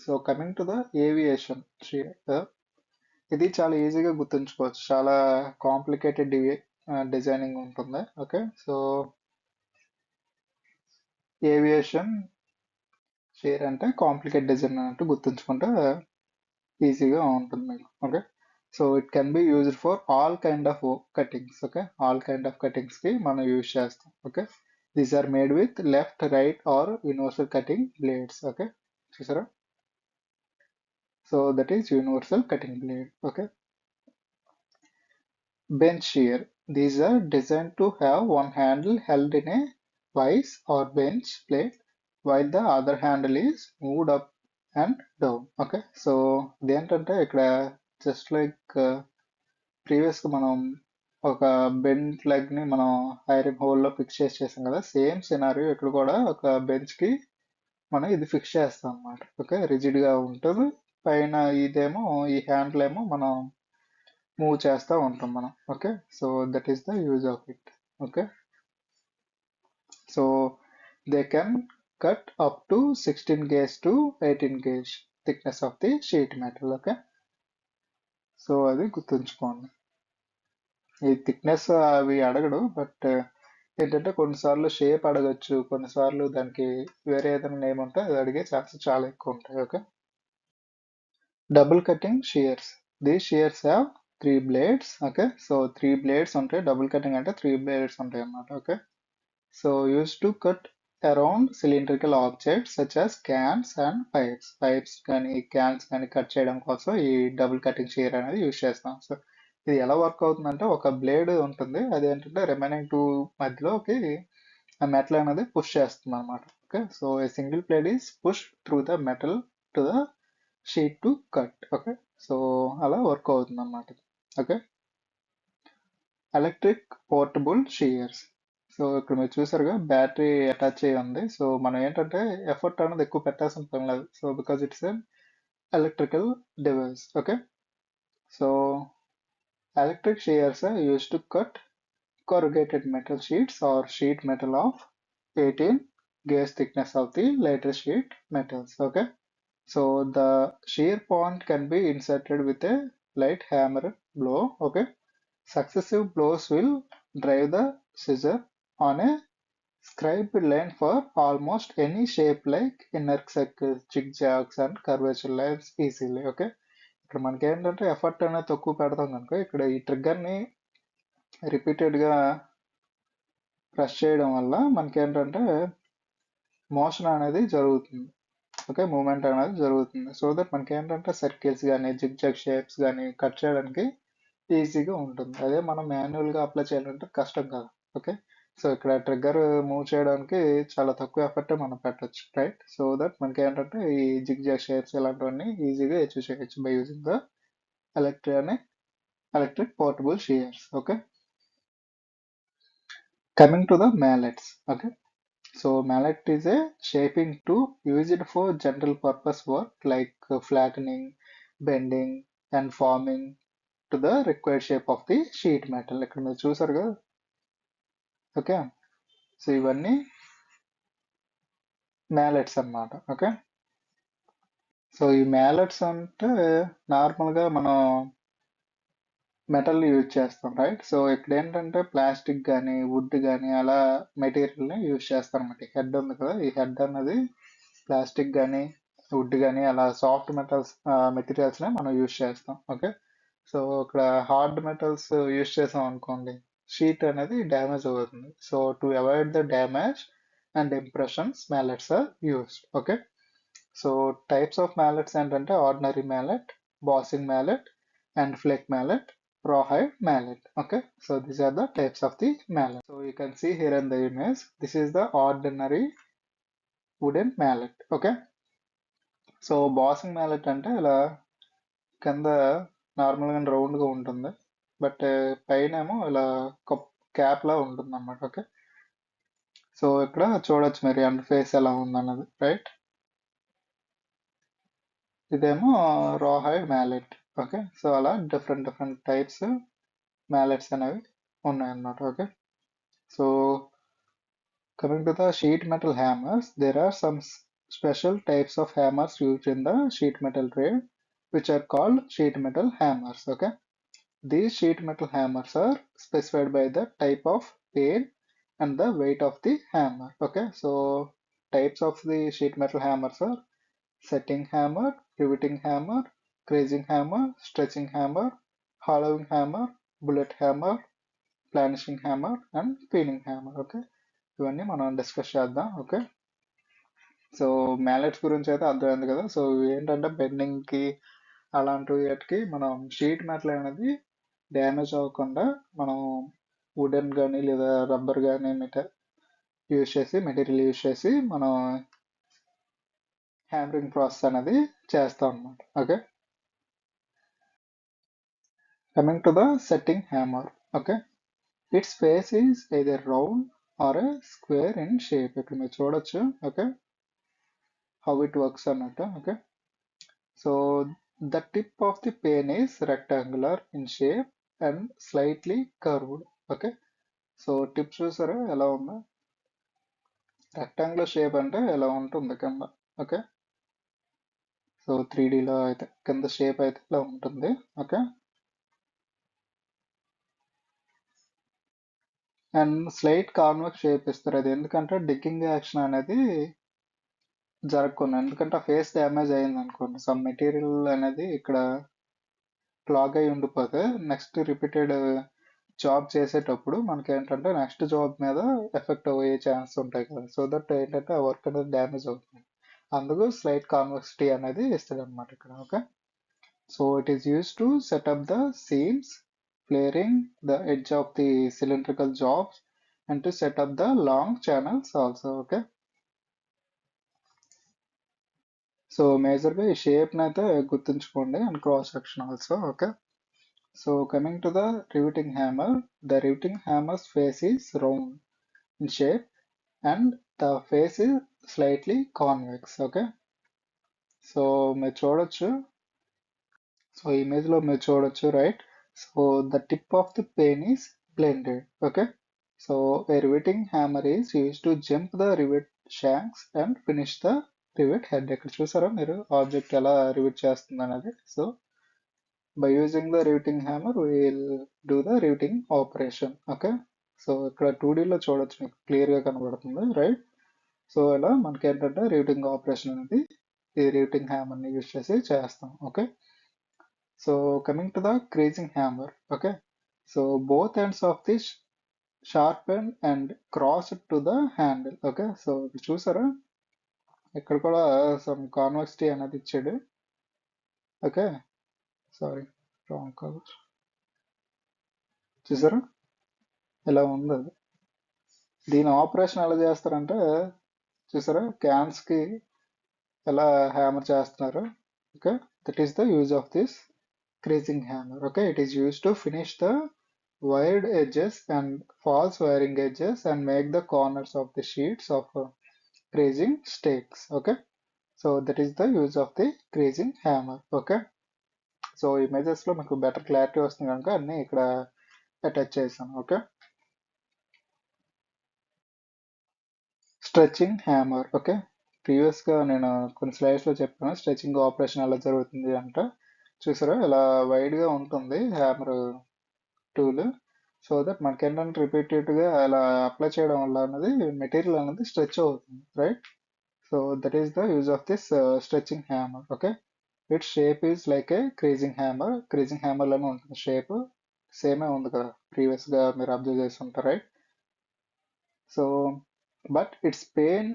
so coming to the aviation shear, ఇది చాలా ఈజీగా గుర్తుంచుకోవచ్చు, చాలా కాంప్లికేటెడ్ డిజైనింగ్ ఉంటుంది. ఓకే, సో ఏవియేషన్ షేర్ అంటే కాంప్లికేట్ డిజైన్ అన్నట్టు గుర్తుంచుకుంటే ఈజీగా ఉంటుంది మీకు. Okay, so it can be used for all kind of cuttings. Okay, all kind of కటింగ్స్కి మనం యూజ్ చేస్తాం. Okay, these are made with left, right or universal cutting blades. Okay, చూసారా, so that is universal cutting blade. Okay, bench shear. These are designed to have one handle held in a vise or bench plate while the other handle is moved up and down. Okay, so ఇదేంటంటే ఇక్కడ just like ప్రీవియస్గా మనం ఒక bend లెగ్ని మనం iron హోల్లో fix చేసాం కదా, same scenario ఇక్కడ కూడా ఒక బెంచ్కి మనం ఇది ఫిక్స్ చేస్తాం అన్నమాట. ఓకే, రిజిడ్గా ఉంటుంది, పైన ఇదేమో ఈ హ్యాండిల్ ఏమో మనం మూవ్ చేస్తూ ఉంటాం మనం. Okay, so that is the use of it. Okay, so they can cut up to 16 gauge to 18 gauge thickness of the sheet metal. Okay, so అది గుర్తుంచుకోండి. ఈ థిక్నెస్ అవి అడగడు, బట్ ఏంటంటే కొన్నిసార్లు షేప్ అడగచ్చు, కొన్నిసార్లు దానికి వేరే ఏదైనా నేమ్ ఉంటే అది అడిగే ఛాన్సెస్ చాలా ఎక్కువ ఉంటాయి. Okay, double cutting Shears. These Shears have 3 blades. Okay, so 3 blades ఉంటాయి. డబుల్ కటింగ్ అంటే 3 blades ఉంటాయి అన్నమాట. Okay, so use to cut around cylindrical objects such as cans and pipes కానీ క్యాన్స్ కానీ కట్ చేయడం కోసం ఈ డబుల్ కటింగ్ షియర్ అనేది యూస్ చేస్తాం. సో ఇది ఎలా వర్క్ అవుతుందంటే, ఒక బ్లేడ్ ఉంటుంది, అది ఏంటంటే రిమైనింగ్ 2 మధ్యలోకి ఆ మెటల్ అనేది పుష్ చేస్తుంది అనమాట. Okay, so a single blade is push through the metal to the sheet to cut. Okay, so అలా వర్క్ అవుతుంది అన్నమాట. Okay, electric portable Shears. So ఇక్కడ మీరు చూసారుగా బ్యాటరీ అటాచ్ అయ్యి ఉంది. సో మనం ఏంటంటే ఎఫర్ట్ అనేది ఎక్కువ పెట్టాల్సిన పని లేదు, so because it's an electrical device. Okay, so electric shears are use to cut corrugated metal sheets or sheet metal of 18 gauge thickness of the lighter sheet metals. Okay, so the shear point can be inserted with a light hammer blow. Okay, successive blows will drive the scissor on a scribed line for almost any shape like inner circles, zigzags and curvature lines easily. Okay, ఇక్కడ మనకి ఏంటంటే effort అనేది తక్కువ పెడతాం కనుక ఇక్కడ ఈ ట్రిగ్గర్ని రిపీటెడ్గా ప్రెస్ చేయడం వల్ల మనకి ఏంటంటే మోషన్ అనేది జరుగుతుంది. ఓకే, మూమెంట్ అనేది జరుగుతుంది. సో దట్ మనకి ఏంటంటే సర్కిల్స్ కానీ జిగ్జాగ్ షేప్స్ కానీ కట్ చేయడానికి ఈజీగా ఉంటుంది. అదే మనం మాన్యువల్గా అప్లై చేయాలంటే కష్టం కదా. ఓకే, సో ఇక్కడ ట్రిగ్గర్ మూవ్ చేయడానికి చాలా తక్కువ ఎఫర్ట్ మనం పెట్టచ్చు, రైట్. సో దట్ మనకి ఏంటంటే ఈ జిగ్జాగ్ షేప్స్ ఇలాంటివన్నీ ఈజీగా అచీవ్ చేయొచ్చు by using the electric portable shears. Okay, coming to the mallets. Okay, so mallet is a shaping tool used for general purpose work like flattening, bending and forming to the required shape of the sheet metal. ఇక్కడ మీరు చూసారు కదా. Okay, so ఇవన్నీ మ్యాలెట్స్ అన్నమాట. Okay, so ఈ మ్యాలెట్స్ అంటే నార్మల్గా మనం మెటల్ యూజ్ చేస్తాం, రైట్. సో ఇక్కడ ఏంటంటే ప్లాస్టిక్ కానీ వుడ్ కానీ అలా మెటీరియల్ని యూజ్ చేస్తాం అనమాట. ఈ హెడ్ ఉంది కదా, ఈ హెడ్ అన్నది ప్లాస్టిక్ కానీ వుడ్ కానీ అలా సాఫ్ట్ మెటీరియల్స్ని మనం యూజ్ చేస్తాం. ఓకే, సో ఇక్కడ హార్డ్ మెటల్స్ యూజ్ చేసాం అనుకోండి, షీట్ అనేది డ్యామేజ్ అవుతుంది. So to avoid the damage and impressions mallets are used. Okay, so types of mallets ఏంటంటే ordinary mallet, bossing mallet and flake mallet, rawhide mallet. Okay, so these are the types of the mallet. So you can see here in the image, this is the ordinary wooden mallet. Okay, so bossing mallet అంటే ఇలా కింద నార్మల్గా రౌండ్గా ఉంటుంది, but పైన ఏమో ఇలా cap లా ఉంటుంది అన్నమాట. ఓకే, సో ఇక్కడ చూడొచ్చు మీరు అండ్ ఫేస్ ఎలా ఉందన్నది, రైట్. ఇదేమో rawhide mallet. ఓకే, సో అలా డిఫరెంట్ టైప్స్ మ్యాలెట్స్ అనేవి ఉన్నాయన్నమాట. Okay, so coming to the sheet metal hammers, there are some special types of hammers used in the sheet metal trade, which are called sheet metal hammers. Okay, these sheet metal hammers are specified by the type of pane and the weight of the hammer. Okay, so types of the sheet metal hammers are setting hammer, riveting hammer, crazing hammer, stretching hammer, hollowing hammer, bullet hammer, planishing hammer and peening hammer. Okay, ఇవన్నీ మనం discuss చేద్దాం. Okay, so మ్యాలెట్స్ గురించి అయితే అర్థమైంది కదా. So ఏంటంటే బెండింగ్కి అలాంటి వాటికి మనం షీట్ మెటల్ అనేది డ్యామేజ్ అవ్వకుండా మనం వుడెన్ కానీ లేదా రబ్బర్ కానీ మెటీరియల్ యూజ్ చేసి మనం హ్యామరింగ్ ప్రాసెస్ అనేది చేస్తాం అన్నమాట. Okay, coming to the setting hammer. Okay, its face is either round or a square in shape. ఇక్కడ మీరు చూడొచ్చు. ఓకే, how it works అన్నట్టు. Okay, so the tip of the pen is rectangular in shape and slightly curved. Okay, so tip చూసారా ఎలా ఉందో, rectangular shape అంటే ఎలా ఉంటుంది కింద. ఓకే, సో 3Dలో అయితే కింద షేప్ అయితే ఇలా ఉంటుంది. Okay, and slight convex shape ఇస్తారు. అది ఎందుకంటే డిగ్గింగ్ యాక్షన్ అనేది జరగకుండా, ఎందుకంటే ఆ ఫేస్ డ్యామేజ్ అయింది అనుకోండి, సమ్ మెటీరియల్ అనేది ఇక్కడ క్లాగ్ అయి ఉండిపోతే నెక్స్ట్ రిపీటెడ్ జాబ్ చేసేటప్పుడు మనకి ఏంటంటే నెక్స్ట్ జాబ్ మీద ఎఫెక్ట్ అయ్యే ఛాన్స్ ఉంటాయి కదా. సో దట్ ఏంటంటే ఆ వర్క్ అనేది డ్యామేజ్ అవుతుంది. అందుకు స్లైట్ కాన్వెక్సిటీ అనేది ఇస్తుంది అనమాట ఇక్కడ. Okay, so it is use to set up the seems, flaring the edge of the cylindrical jobs and to set up the long channels also. Okay, so మేజర్గా ఈ షేప్ని అయితే గుర్తుంచుకోండి and cross section also. Okay, so coming to the riveting hammer, the riveting hammer's face is round in shape and the face is slightly convex. Okay, so మీరు చూడొచ్చు, so ఇమేజ్లో మీరు చూడొచ్చు, right. So the tip of the pen is blended. Okay, so a riveting hammer is used to jump the rivet shanks and finish the rivet head. ఇక్కడ చూసారా మీరు object ఎలా rivet చేస్తుంది అనేది. So by using the riveting hammer we will do the riveting operation. Okay, so ఇక్కడ 2Dలో చూడొచ్చు, మీకు క్లియర్గా కనబడుతుంది, రైట్. సో ఇలా మనకి ఏంటంటే రివిటింగ్ ఆపరేషన్ అనేది ఈ రివిటింగ్ హ్యామర్ని యూజ్ చేసి చేస్తాం. Okay, So coming to the creasing hammer, okay. So both ends of this sharpened and crossed to the handle, okay. So చూసారా ఇక్కడ కూడా some convexity అనేది ఇచ్చాడు, ఓకే. Sorry, wrong colour. చూసారా ఇలా ఉంది అది. దీని ఆపరేషన్ ఎలా చేస్తారంటే చూసారా క్యాన్స్ కి ఎలా హ్యామర్ చేస్తున్నారు, okay. That is the use of this creasing hammer, okay. It is used to finish the wired edges and false wiring edges and make the corners of the sheets of creasing stakes, okay. So that is the use of the creasing hammer, okay. So images లో మీకు better clarity వస్తుంది కనుక అన్ని ఇక్కడ attach చేశాను, okay. Stretching hammer, okay. Previous గా నేను కొన్ని స్లైడ్స్ లో చెప్పాను స్ట్రెచింగ్ ఆపరేషన్ ఎలా జరుగుతుంది అంటే చూసారా ఇలా వైడ్ గా ఉంటుంది హ్యామర్ టూల్. సో దట్ మనకి ఏంటంటే రిపీటెడ్గా అలా అప్లై చేయడం వల్ల అనేది మెటీరియల్ అనేది స్ట్రెచ్ అవుతుంది, right. So that is the use of this stretching hammer, okay. It shape is like a creasing hammer. Creasing hammer లోనే ఉంటుంది షేప్, సేమే ఉంది కదా ప్రీవియస్ గా మీరు అబ్జర్వ్ చేసి ఉంటారు, right. So but its peen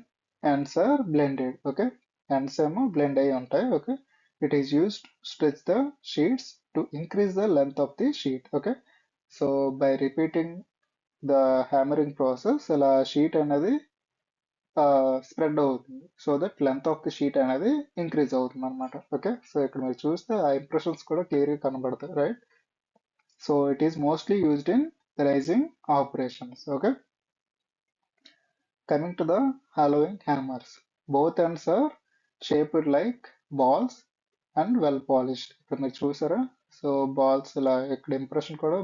ends are blended, okay. Ends ఏమో బ్లెండ్ అయి ఉంటాయి, okay. It is used stretch the sheets to increase the length of the sheet, okay. So by repeating the hammering process ఇలా sheet అనేది spread అవుతుంది, so that length of the sheet అనేది increase అవుతుంది అనమాట, okay. So ఇక్కడ మీరు చూస్తే ఆ ఇంప్రెషన్స్ కూడా క్లియర్గా కనబడతాయి, right. So it is mostly used in raising operations, okay. Coming to the hollowing hammers, both ends are shaped like balls and well polished. ఇక్కడ మీరు చూసారా సో బాల్స్ ఇలా ఇక్కడ ఇంప్రెషన్ కూడా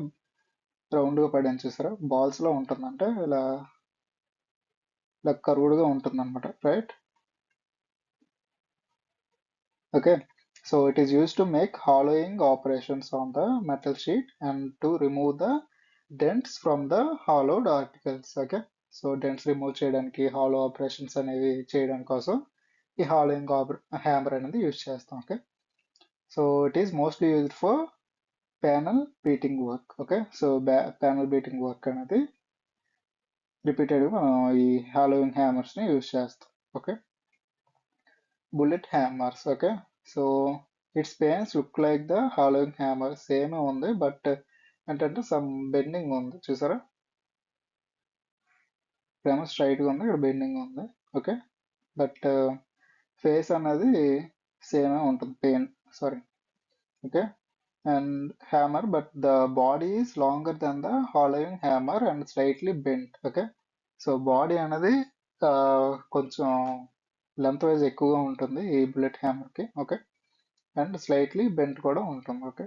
రౌండ్గా పడింది చూసారా, బాల్స్ లో ఉంటుందంటే ఇలా ఇలా కర్వ్డ్గా ఉంటుంది అనమాట, right. Okay. So it is use to make hollowing operations on the metal sheet and to remove the dents from the hollowed articles, okay. So dents remove చేయడానికి హాలో ఆపరేషన్స్ అనేవి చేయడం కోసం ఈ హాలోయింగ్ హ్యామర్ అనేది use చేస్తాం, okay. So it is mostly used for panel beating work, okay. So panel beating work అనేది రిపీటెడ్గా మనం ఈ హాలోయింగ్ హ్యామర్స్ని యూజ్ చేస్తాం, okay. Bullet hammers, okay. So its peins look like the hollowing hammer, same ఉంది but ఏంటంటే some bending ఉంది చూసారా, ఇక్కడేమో స్ట్రైట్గా ఉంది ఇక్కడ బెండింగ్ ఉంది, ఓకే. బట్ ఫేస్ అనేది సేమ్ ఉంటుంది, pein sorry, okay. And hammer but the body is longer than the hollowing hammer and slightly bent, okay. So body అనేది కొంచెం లెంత్ వైజ్ ఎక్కువగా ఉంటుంది ఈ బుల్లెట్ హ్యామర్కి, ఓకే. అండ్ స్లైట్లీ బెంట్ కూడా ఉంటుంది, okay.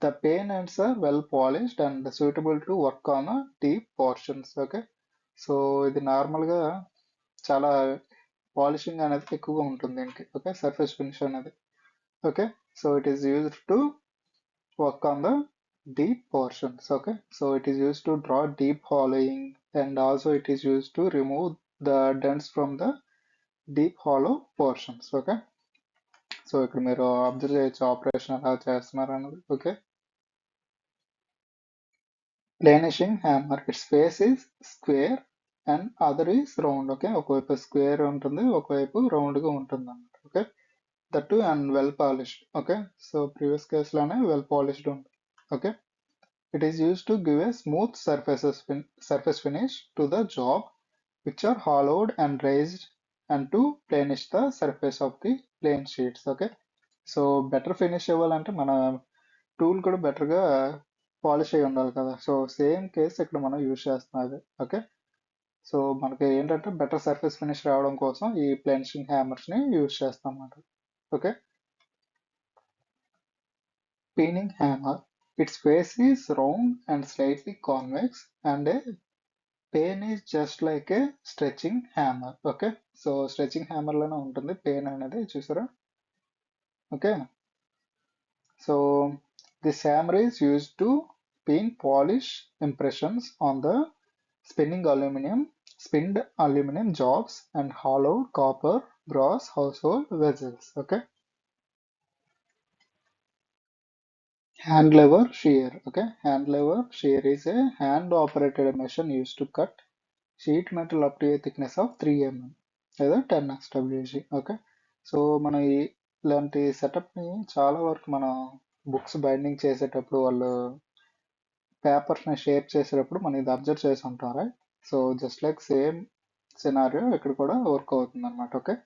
The pein ends are well polished and suitable to work on deep portions, okay. So ఇది నార్మల్గా చాలా పాలిషింగ్ అనేది ఎక్కువగా ఉంటుంది దీనికి, ఓకే. సర్ఫేస్ ఫినిష్ అనేది, okay. So it is used to work on the deep portions, okay. So it is used to draw deep hollowing and also it is used to remove the dents from the deep hollow portions, okay. So ఇక్కడ మీరు observe చేయొచ్చు operation ఎలా చేస్తున్నారు అన్నది, okay. Planishing hammer, its face is square and other is round, okay. ఒకవైపు square ఉంటుంది ఒకవైపు రౌండ్గా ఉంటుంది అన్నమాట, okay. That two and well polished, okay. So previous కేసులోనే వెల్ పాలిష్డ్ ఉంటుంది, okay. It is used to give a smooth surface finish to the job, which are hollowed and raised, and to planish the surface of the plane sheets, okay. So better finish ఇవ్వాలంటే మన tool కూడా బెటర్గా polish అయి ఉండాలి కదా, so same case ఇక్కడ మనం use చేస్తున్నాం అది, ఓకే. సో మనకి ఏంటంటే బెటర్ సర్ఫేస్ ఫినిష్ రావడం కోసం ఈ ప్లేనిషింగ్ హ్యామర్స్ని యూజ్ చేస్తాం అన్నమాట, okay. Peening hammer, its face is round and slightly convex and a pain is just like A stretching hammer, okay. So stretching hammer లోనే ఉంటుంది పెయిన్ అనేది చూసారా, okay. So this hammer is used to pin polish impressions on the spinned aluminum jobs and hollowed copper brass household vessels, okay. Hand lever shear. Okay, hand lever shear is a hand operated machine used to cut sheet metal up to a thickness of 3 mm లేదా 10 SWC. Okay, so మన ఇలాంటి సెటప్ని చాలా వరకు మన books binding చేసేటప్పుడు వాళ్ళు పేపర్స్ని shape చేసేటప్పుడు మనం ఇది అబ్జర్వ్ చేసి ఉంటాం, right? So just like same scenario ఇక్కడ కూడా వర్క్ అవుతుంది అనమాట. Okay,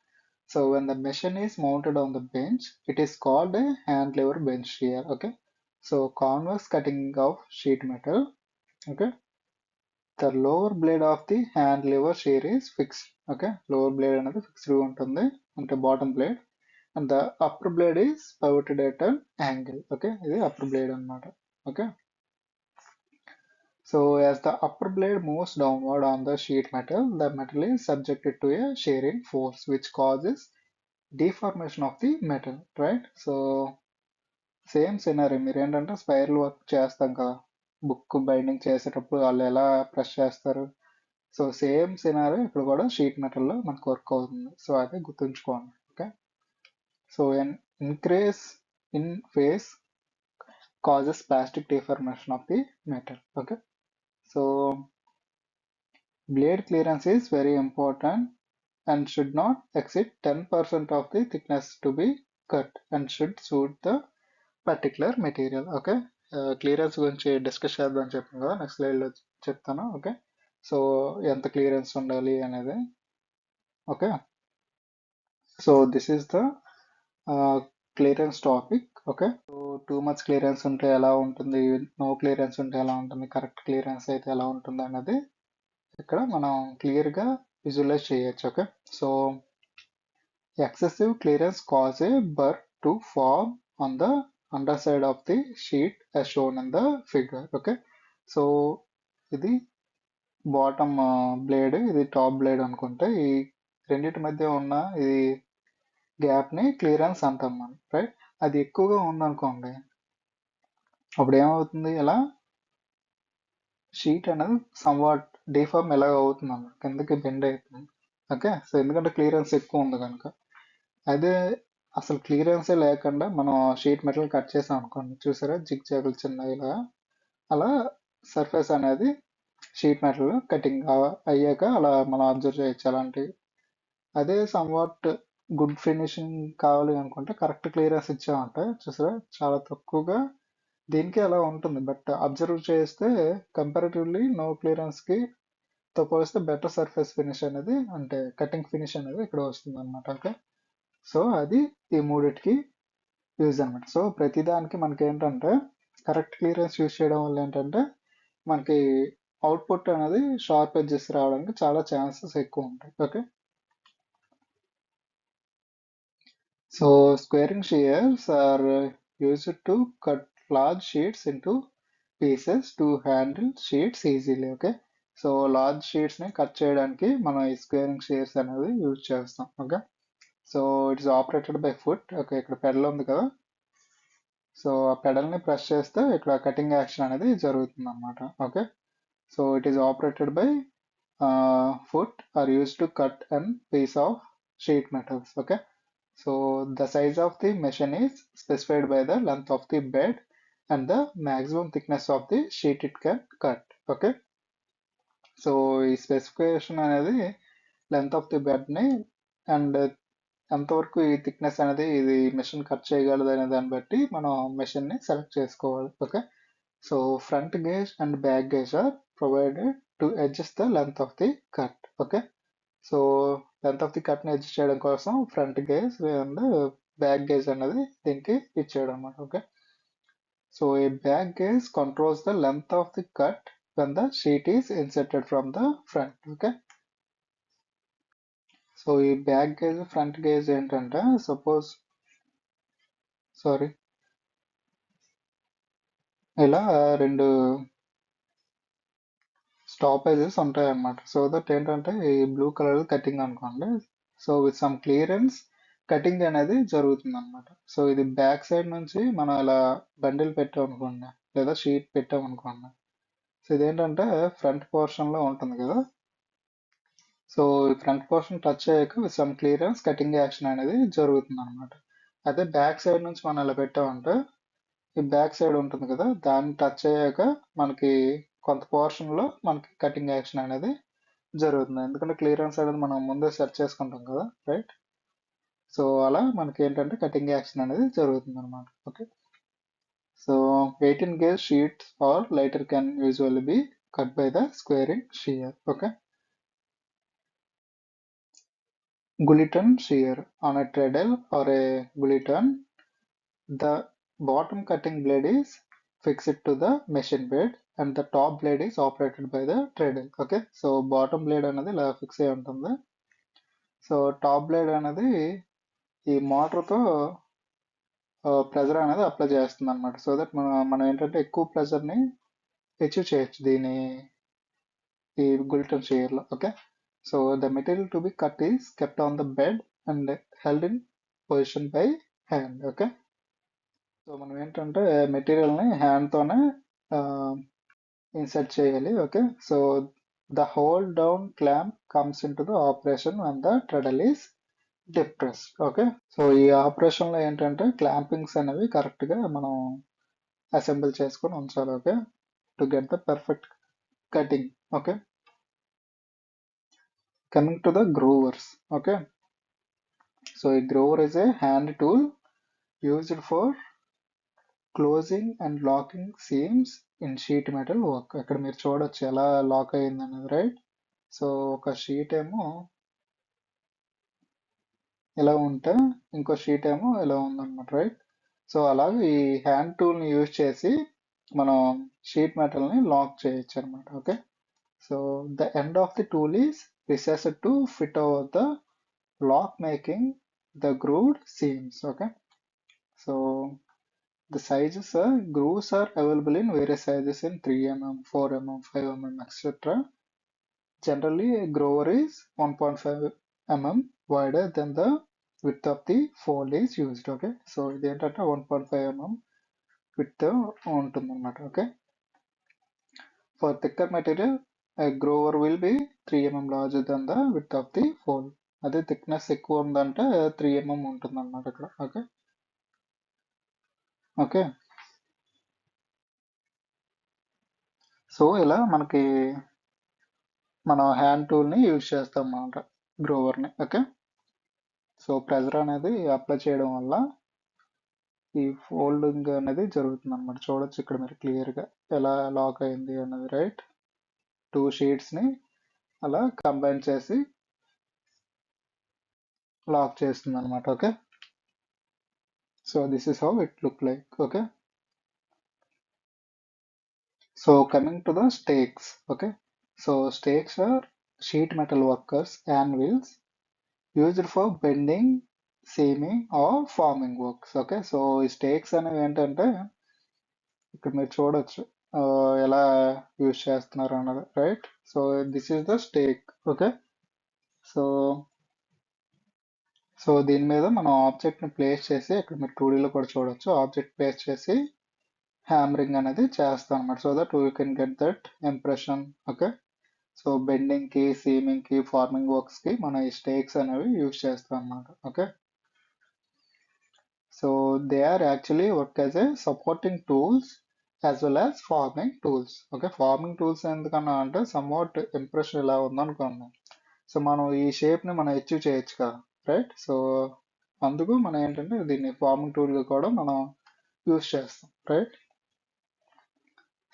so when the machine is mounted on the bench it is called a hand lever bench shear. Okay, so converse cutting of sheet metal. Okay, the lower blade of the hand lever shear is fixed. Okay, lower blade అనేది fixed ఉంటుంది అంటే bottom blade, and the upper blade is pivoted at an angle. Okay, ఇది upper blade అనమాట. Okay, so as the upper blade moves downward on the sheet metal, the metal is subjected to a shearing force which causes deformation of the metal, right? So same scenario మీరు ఏంటంటే spiral work చేస్తాం కదా, book binding చేసేటప్పుడు వాళ్ళు ఎలా press చేస్తారు, so same scenario ఇక్కడ కూడా షీట్ మెటల్లో మనకు వర్క్ అవుతుంది. సో అదే గుర్తుంచుకోండి. Okay, so an increase in face causes plastic deformation of the metal. Okay, so blade clearance is very important and should not exceed 10% of the thickness to be cut and should suit the particular material. Okay, clearance గురించి discuss చేద్దాం చెప్పాను కదా, next స్లైడ్లో చెప్తాను. Okay, so ఎంత clearance ఉండాలి అనేది. Okay, so this is the clearance topic. Okay, so too much clearance ఉంటే ఎలా ఉంటుంది, నో క్లియరెన్స్ ఉంటే ఎలా ఉంటుంది, కరెక్ట్ క్లియరెన్స్ అయితే ఎలా ఉంటుంది అన్నది ఇక్కడ మనం క్లియర్గా విజువలైజ్ చేయొచ్చు. Okay, so excessive clearance cause a burr to form on the underside of the sheet as shown in the figure. Okay, so ఇది బాటమ్ బ్లేడ్, ఇది టాప్ బ్లేడ్ అనుకుంటే ఈ రెండింటి మధ్య ఉన్న ఈ గ్యాప్ని క్లియరెన్స్ అంటాం మనం, రైట్? అది ఎక్కువగా ఉందనుకోండి, అప్పుడు ఏమవుతుంది, ఇలా షీట్ అనేది సమ్వాట్ డిఫార్మ్ ఎలాగ అవుతుంది అన్నమాట, కిందకి బెండ్ అవుతుంది. ఓకే, సో ఎందుకంటే క్లియరెన్స్ ఎక్కువ ఉంది కనుక. అదే అసలు క్లియరెన్సే లేకుండా మనం షీట్ మెటల్ కట్ చేసాం అనుకోండి, చూసారా జిగ్ జాగులు చిన్న ఇలా, అలా సర్ఫేస్ అనేది షీట్ మెటల్ కటింగ్ అయ్యాక అలా మనం అబ్జర్వ్ చేయొచ్చు అలాంటివి. అదే సమ్వాట్ గుడ్ ఫినిషింగ్ కావాలి అనుకుంటే కరెక్ట్ క్లియరెన్స్ ఇచ్చామంటే చూసారా చాలా తక్కువగా దీనికి అలా ఉంటుంది. బట్ అబ్జర్వ్ చేస్తే కంపారిటివ్లీ నో క్లియరెన్స్కి తో పోలిస్తే బెటర్ సర్ఫేస్ ఫినిష్ అనేది అంటే కటింగ్ ఫినిష్ అనేది ఇక్కడ వస్తుంది అనమాట. ఓకే, సో అది ఈ మూడిటికి యూజ్ అనమాట. సో ప్రతిదానికి మనకి ఏంటంటే కరెక్ట్ క్లియరెన్స్ యూజ్ చేయడం వల్ల ఏంటంటే మనకి అవుట్పుట్ అనేది షార్ప్ ఎడ్జెస్ రావడానికి చాలా ఛాన్సెస్ ఎక్కువ ఉంటాయి. Okay, so squaring shears are used to cut large sheets into pieces to handle sheets easily. Okay, so large షీట్స్ని కట్ చేయడానికి మనం ఈ స్క్వేరింగ్ షియర్స్ అనేది యూజ్ చేస్తాం. Okay, so its operated by foot. Okay, ఇక్కడ pedal ఉంది కదా, so ఆ పెడల్ని ప్రెస్ చేస్తే ఇక్కడ కటింగ్ యాక్షన్ అనేది జరుగుతుంది అనమాట. Okay, so it is operated by foot are use to cut and piece of sheet metals. Okay, so the size of the machine is specified by the length of the bed and the maximum thickness of the sheet it can cut. Okay, so ఈ specification అనేది length of the బెడ్ని and ఎంతవరకు ఈ thickness అనేది ఇది machine cut చేయగలదు అనే దాన్ని బట్టి మనం మెషిన్ని సెలెక్ట్ చేసుకోవాలి. Okay, so front gauge and back gauge are provided to adjust the length of the cut. Okay, so length of the కట్ని అడ్జస్ట్ చేయడం కోసం front gauge and back gauge అనేది దీనికి ఇచ్చేయడం అనమాట. Okay, so a back gauge controls the length of the cut when the sheet is inserted from the front. Okay, so ఈ back gauge front gauge ఏంటంటే suppose sorry ఇలా రెండు stoppages ఉంటాయి అన్నమాట. సో దట్ ఏంటంటే ఈ బ్లూ కలర్ కటింగ్ అనుకోండి, so with some clearance cutting అనేది జరుగుతుంది అనమాట. సో ఇది బ్యాక్ సైడ్ నుంచి మనం ఇలా బండిల్ పెట్టాం అనుకోండి లేదా షీట్ పెట్టాం అనుకోండి, సో ఇదేంటంటే ఫ్రంట్ పోర్షన్లో ఉంటుంది కదా, సో ఈ ఫ్రంట్ పోర్షన్ టచ్ అయ్యాక with some clearance cutting action అనేది జరుగుతుంది అనమాట. అదే బ్యాక్ సైడ్ నుంచి మనం ఇలా పెట్టామంటే ఈ బ్యాక్ సైడ్ ఉంటుంది కదా, దాన్ని టచ్ అయ్యాక మనకి కొంత పోర్షన్లో మనకి కటింగ్ యాక్షన్ అనేది జరుగుతుంది. ఎందుకంటే క్లియరెన్స్ అనేది మనం ముందే సెట్ చేసుకుంటాం కదా, రైట్? సో అలా మనకి ఏంటంటే కటింగ్ యాక్షన్ అనేది జరుగుతుంది అనమాట. Okay, so 18 gauge sheets or lighter can usually be cut by the squaring shear. Okay, Guillotin shear on a treadle or a guillotine, the bottom cutting blade is fixed to the machine bed and the top blade is operated by the treadle. Okay, so bottom blade అనేది ఇలా fix అయి ఉంటుంది. So top blade అనేది ఈ మోటార్తో pressure అనేది apply చేస్తుంది అనమాట. So that మనం ఏంటంటే ఎక్కువ ప్రెజర్ని అచీవ్ చేయొచ్చు దీని ఈ గుల్టన్ షేర్లో. Okay, so the material to be cut is kept on the bed and held in position by hand. Okay, so మనం ఏంటంటే మెటీరియల్ని హ్యాండ్తోనే ఇన్సర్ట్ చేయాలి. Okay, so the hold down clamp comes in to the operation when the treadle is depress. Okay, so ఈ ఆపరేషన్లో ఏంటంటే క్లాంపింగ్స్ అనేవి కరెక్ట్గా మనం అసెంబుల్ చేసుకొని ఉంచాలి. Okay, to get the perfect cutting. Okay, coming to the growers. Okay, so a grower is a hand tool used for closing and locking seams in sheet metal work. ఇక్కడ మీరు చూడొచ్చు ఎలా లాక్ అయ్యింది అనేది, right? So ఒక sheet ఏమో ఇలా ఉంటే ఇంకో షీట్ ఏమో ఇలా ఉందన్నమాట, రైట్? సో అలాగే ఈ హ్యాండ్ టూల్ని యూజ్ చేసి మనం షీట్ మెటల్ని లాక్ చేయొచ్చు అనమాట. Okay, so the end of the tool is recessed to fit over the lock, making the grooved seams. Okay, so the sizes grooves are available in various sizes in 3 mm, 4 mm, 5 mm, etc. Generally a groover is 1.5 mm wider than the width of the fold is used. Okay, so ఇది ఏంటంటే 1.5 mm width ఉంటుంది అన్నమాట. Okay, for thicker material a grower will be 3 mm larger than the width of the fold. అదే thickness ఎక్కువ ఉందంటే 3 mm ఉంటుంది అన్నమాట ఇక్కడ. ఓకే, ఓకే, సో ఇలా మనకి మనం హ్యాండ్ టూల్ని యూజ్ చేస్తాం అన్నమాట, గ్రోవర్ని. ఓకే, సో ప్రెజర్ అనేది అప్లై చేయడం వల్ల ఈ ఫోల్డింగ్ అనేది జరుగుతుంది అనమాట. చూడొచ్చు ఇక్కడ మీరు క్లియర్గా ఎలా లాక్ అయింది అన్నది, రైట్? 2 షీట్స్ని అలా కంబైన్ చేసి లాక్ చేస్తుంది అనమాట. Okay, so this is how it look like. Okay, so coming to the stakes. Okay, so stakes are sheet metal workers anvils used for bending, seaming or forming works. Okay, so ఈ stakes అనేవి ఏంటంటే ఇక్కడ మీరు చూడొచ్చు ఎలా use చేస్తున్నారు అన్నది, right? So this is the stake. Okay, so so దీని మీద మనం ఆబ్జెక్ట్ని ప్లేస్ చేసి ఇక్కడ మీరు 2Dలో కూడా చూడొచ్చు, ఆబ్జెక్ట్ ప్లేస్ చేసి హ్యామరింగ్ అనేది చేస్తాం అనమాట. So that we can get that impression. Okay, so బెండింగ్కి, సీమింగ్కి, ఫార్మింగ్ వర్క్స్కి మనం ఈ స్టేక్స్ అనేవి యూజ్ చేస్తాం అన్నమాట. Okay, so they are actually work as a supporting tools as well as forming tools. Okay, forming tools ఎందుకన్నా అంటే సమ్వాట్ ఇంప్రెషన్ ఇలా ఉందనుకోండి, సో మనం ఈ షేప్ని మనం అచీవ్ చేయొచ్చు కదా, రైట్? సో అందుకు మనం ఏంటంటే దీన్ని ఫార్మింగ్ టూల్గా కూడా మనం యూజ్ చేస్తాం, right?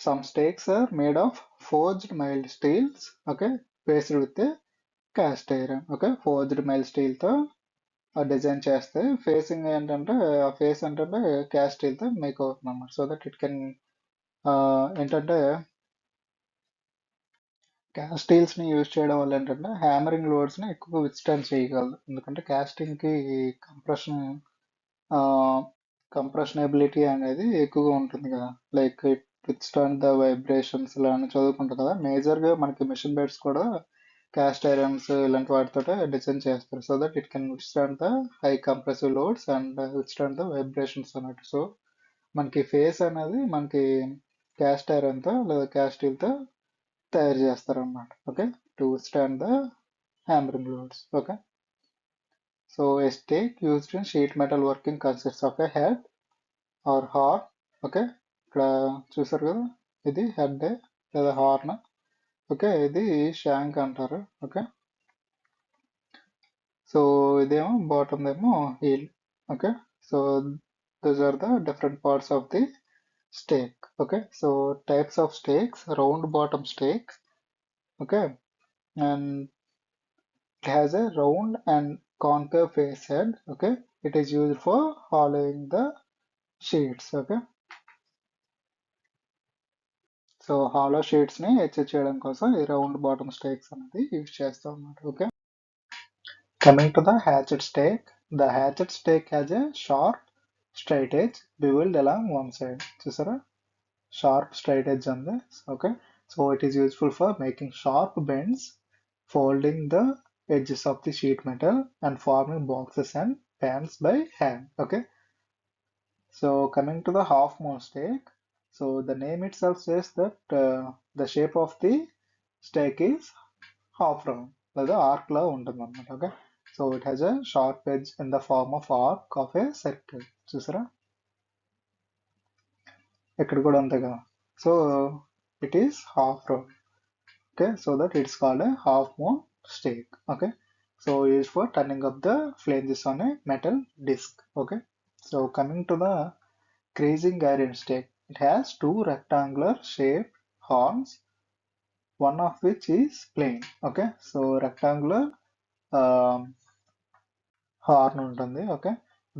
Some stakes are made of forged mild steels, okay, faced with a cast iron. Okay, forged mild steel తో డిజైన్ చేస్తే ఫేసింగ్ ఏంటంటే ఆ ఫేస్ ఏంటంటే క్యాస్ట్ స్టీల్తో మేక్ అవుతుంది అన్నమాట. సో దట్ ఇట్ కెన్ ఏంటంటే క్యాస్ట్ స్టీల్స్ని యూజ్ చేయడం వల్ల ఏంటంటే హ్యామరింగ్ లోడ్స్ని ఎక్కువ విత్స్టాండ్ చేయగలదు. ఎందుకంటే క్యాస్టింగ్కి కంప్రెషన్ కంప్రెషనబిలిటీ అనేది ఎక్కువగా ఉంటుంది కదా, like it withstand the vibrations ఇలా అని చదువుకుంటాం కదా. మేజర్గా మనకి మిషన్ బెడ్స్ కూడా క్యాస్ట్ ఐరన్స్ ఇలాంటి వాటితో డిజైన్ చేస్తారు. So that it can withstand the high compressive loads and withstand the vibrations అన్నట్టు. సో మనకి ఫేస్ అనేది మనకి క్యాస్ట్ ఐరన్తో లేదా క్యాస్ట్ స్టీల్తో తయారు చేస్తారు అన్నమాట. Okay, to withstand the hammering loads. Okay, so a stake used in sheet metal working consists of a head or horn okay, ఇక్కడ చూసారు కదా, ఇది హెడ్ లేదా హార్న్. ఓకే, ఇది షాంక్ అంటారు. ఓకే, సో ఇదేమో బాటమ్ ఏమో heel. Okay, so those are the different parts of the stake. Okay, so types of stakes: round bottom stake. Okay, and it has a round and concave face head. Okay, it is used for hollowing the sheets. Okay, so hollow sheets ని H చేయడం కోసం ఈ round bottom స్టేక్స్ అనేది use చేస్తాం అన్నమాట. Okay, coming to the hatchet stake. The hatchet stake has a sharp straight edge bevelled along one side. చూసారా, sharp straight edge on this. Okay, so it is useful for making sharp bends, folding the edges of the sheet metal, and forming boxes and pans by hand. Okay, so coming to the half moon stake. So the name itself says that the shape of the stake is half round, లేదా arc లా ఉంటుంది అన్నమాట. Okay, so it has a sharp edge in the form of arc of a circle. చూసారా, ఇక్కడ కూడా అంతే కదా. So it is half round. Okay, so that it's called a half moon stake. Okay, so used for turning up the flanges on a metal disc. Okay, so coming to the creasing iron stake, it has two rectangular shaped horns, one of which is plain. Okay, so rectangular um, horn ఉంటుంది. Okay,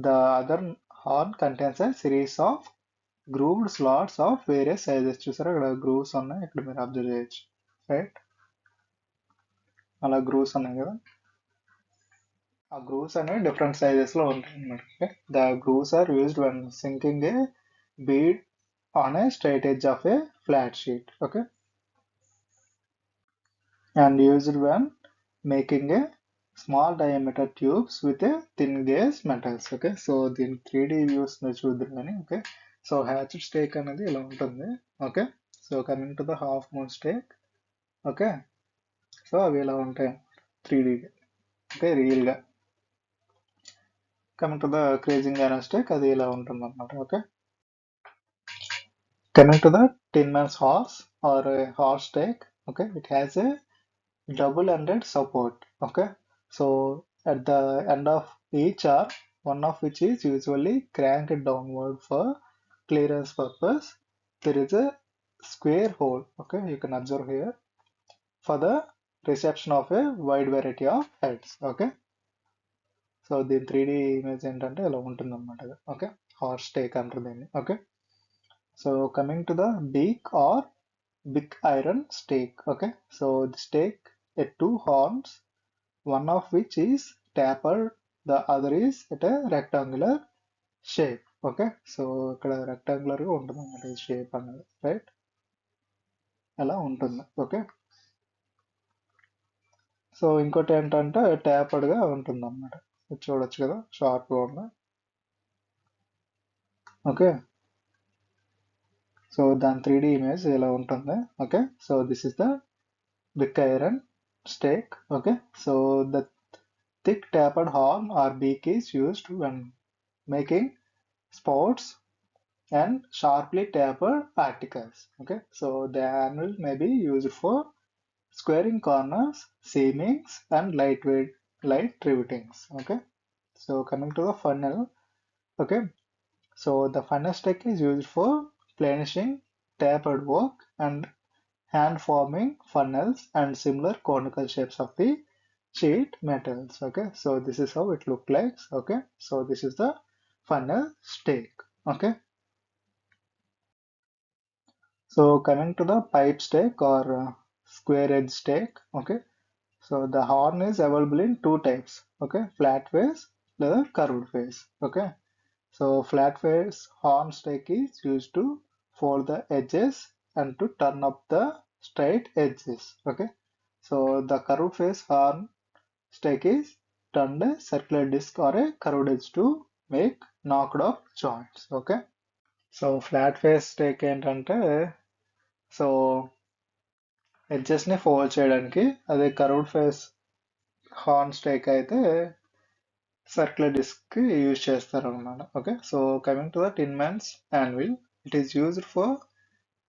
the other horn contains a series of grooved slots of various sizes. చూసారా, ఇక్కడ grooves ఉన్నాయి, ఇక్కడ మీరు observe చేయొచ్చు. Right, అలా grooves ఉన్నాయి కదా, ఆ grooves అనేవి డిఫరెంట్ సైజెస్ లో ఉంటాయి అన్నమాట. Okay, the grooves are used when sinking a bead on a straight edge of a flat sheet. Okay, and used when making a small diameter tubes with a thin gauge metals. Okay, so దీని 3D views చూద్దాం కానీ. Okay, so hatched stake అనేది ఇలా ఉంటుంది. Okay, so coming to the half moon stake. Okay, so అవి ఇలా ఉంటాయి 3D. Okay, రియల్గా. Coming to the క్రేజింగ్ iron stake, అది ఇలా ఉంటుంది అన్నమాట. Okay, coming to the tin man's horse or a horse stake. Okay, it has a double-ended support. Okay, so at the end of each arm, one of which is usually cranked downward for clearance purpose, there is a square hole. Okay, you can observe here, for the reception of a wide variety of heads. Okay, so the 3D image ఏంటంటే ఇలా ఉంటుంది అన్నమాట. Okay, horse stake అంటారు దీన్ని. Okay, so coming to the beak or big iron stake. Okay, so the stake at two horns, one of which is tapered, the other is at a rectangular shape. Okay, so ఇక్కడ rectangular గా ఉంటుంది అన్నమాట ఈ shape అనేది. Right, అలా ఉంటుంది. Okay, so ఇంకోటి ఏంటంటే tapered గా ఉంటుంది అన్నమాట. చూడొచ్చు కదా, షార్ప్ గా ఉంది. ఓకే, సో దాని 3D ఇమేజ్ ఇలా ఉంటుంది. Okay, so this is the big iron stake. Okay, so the thick tapered horn or beak is used when making spouts and sharply tapered articles. Okay, so the handle may be used for squaring corners, seamings, and lightweight light rivetings. Okay, so coming to the funnel. Okay, so the funnel stick is used for planishing tapered work and hand forming funnels and similar conical shapes of the sheet metals. Okay, so this is how it look like. Okay, so this is the funnel stake. Okay, so coming to the pipe stake or square edge stake. Okay, so the horn is available in two types. Okay, flat face or curved face. Okay, so flat face horn stake is used to fold the edges and to turn up the straight edges. Okay, so the curved face horn stake is turned a circular disc or a curved edge to make knocked off joints. Okay, so flat face stake ఏంటంటే, so edges ని fold చేయడానికి, అదే curved face horn stake అయితే circular disc use చేస్తారు అనమాట. Okay, so coming to the tin man's anvil. it is used for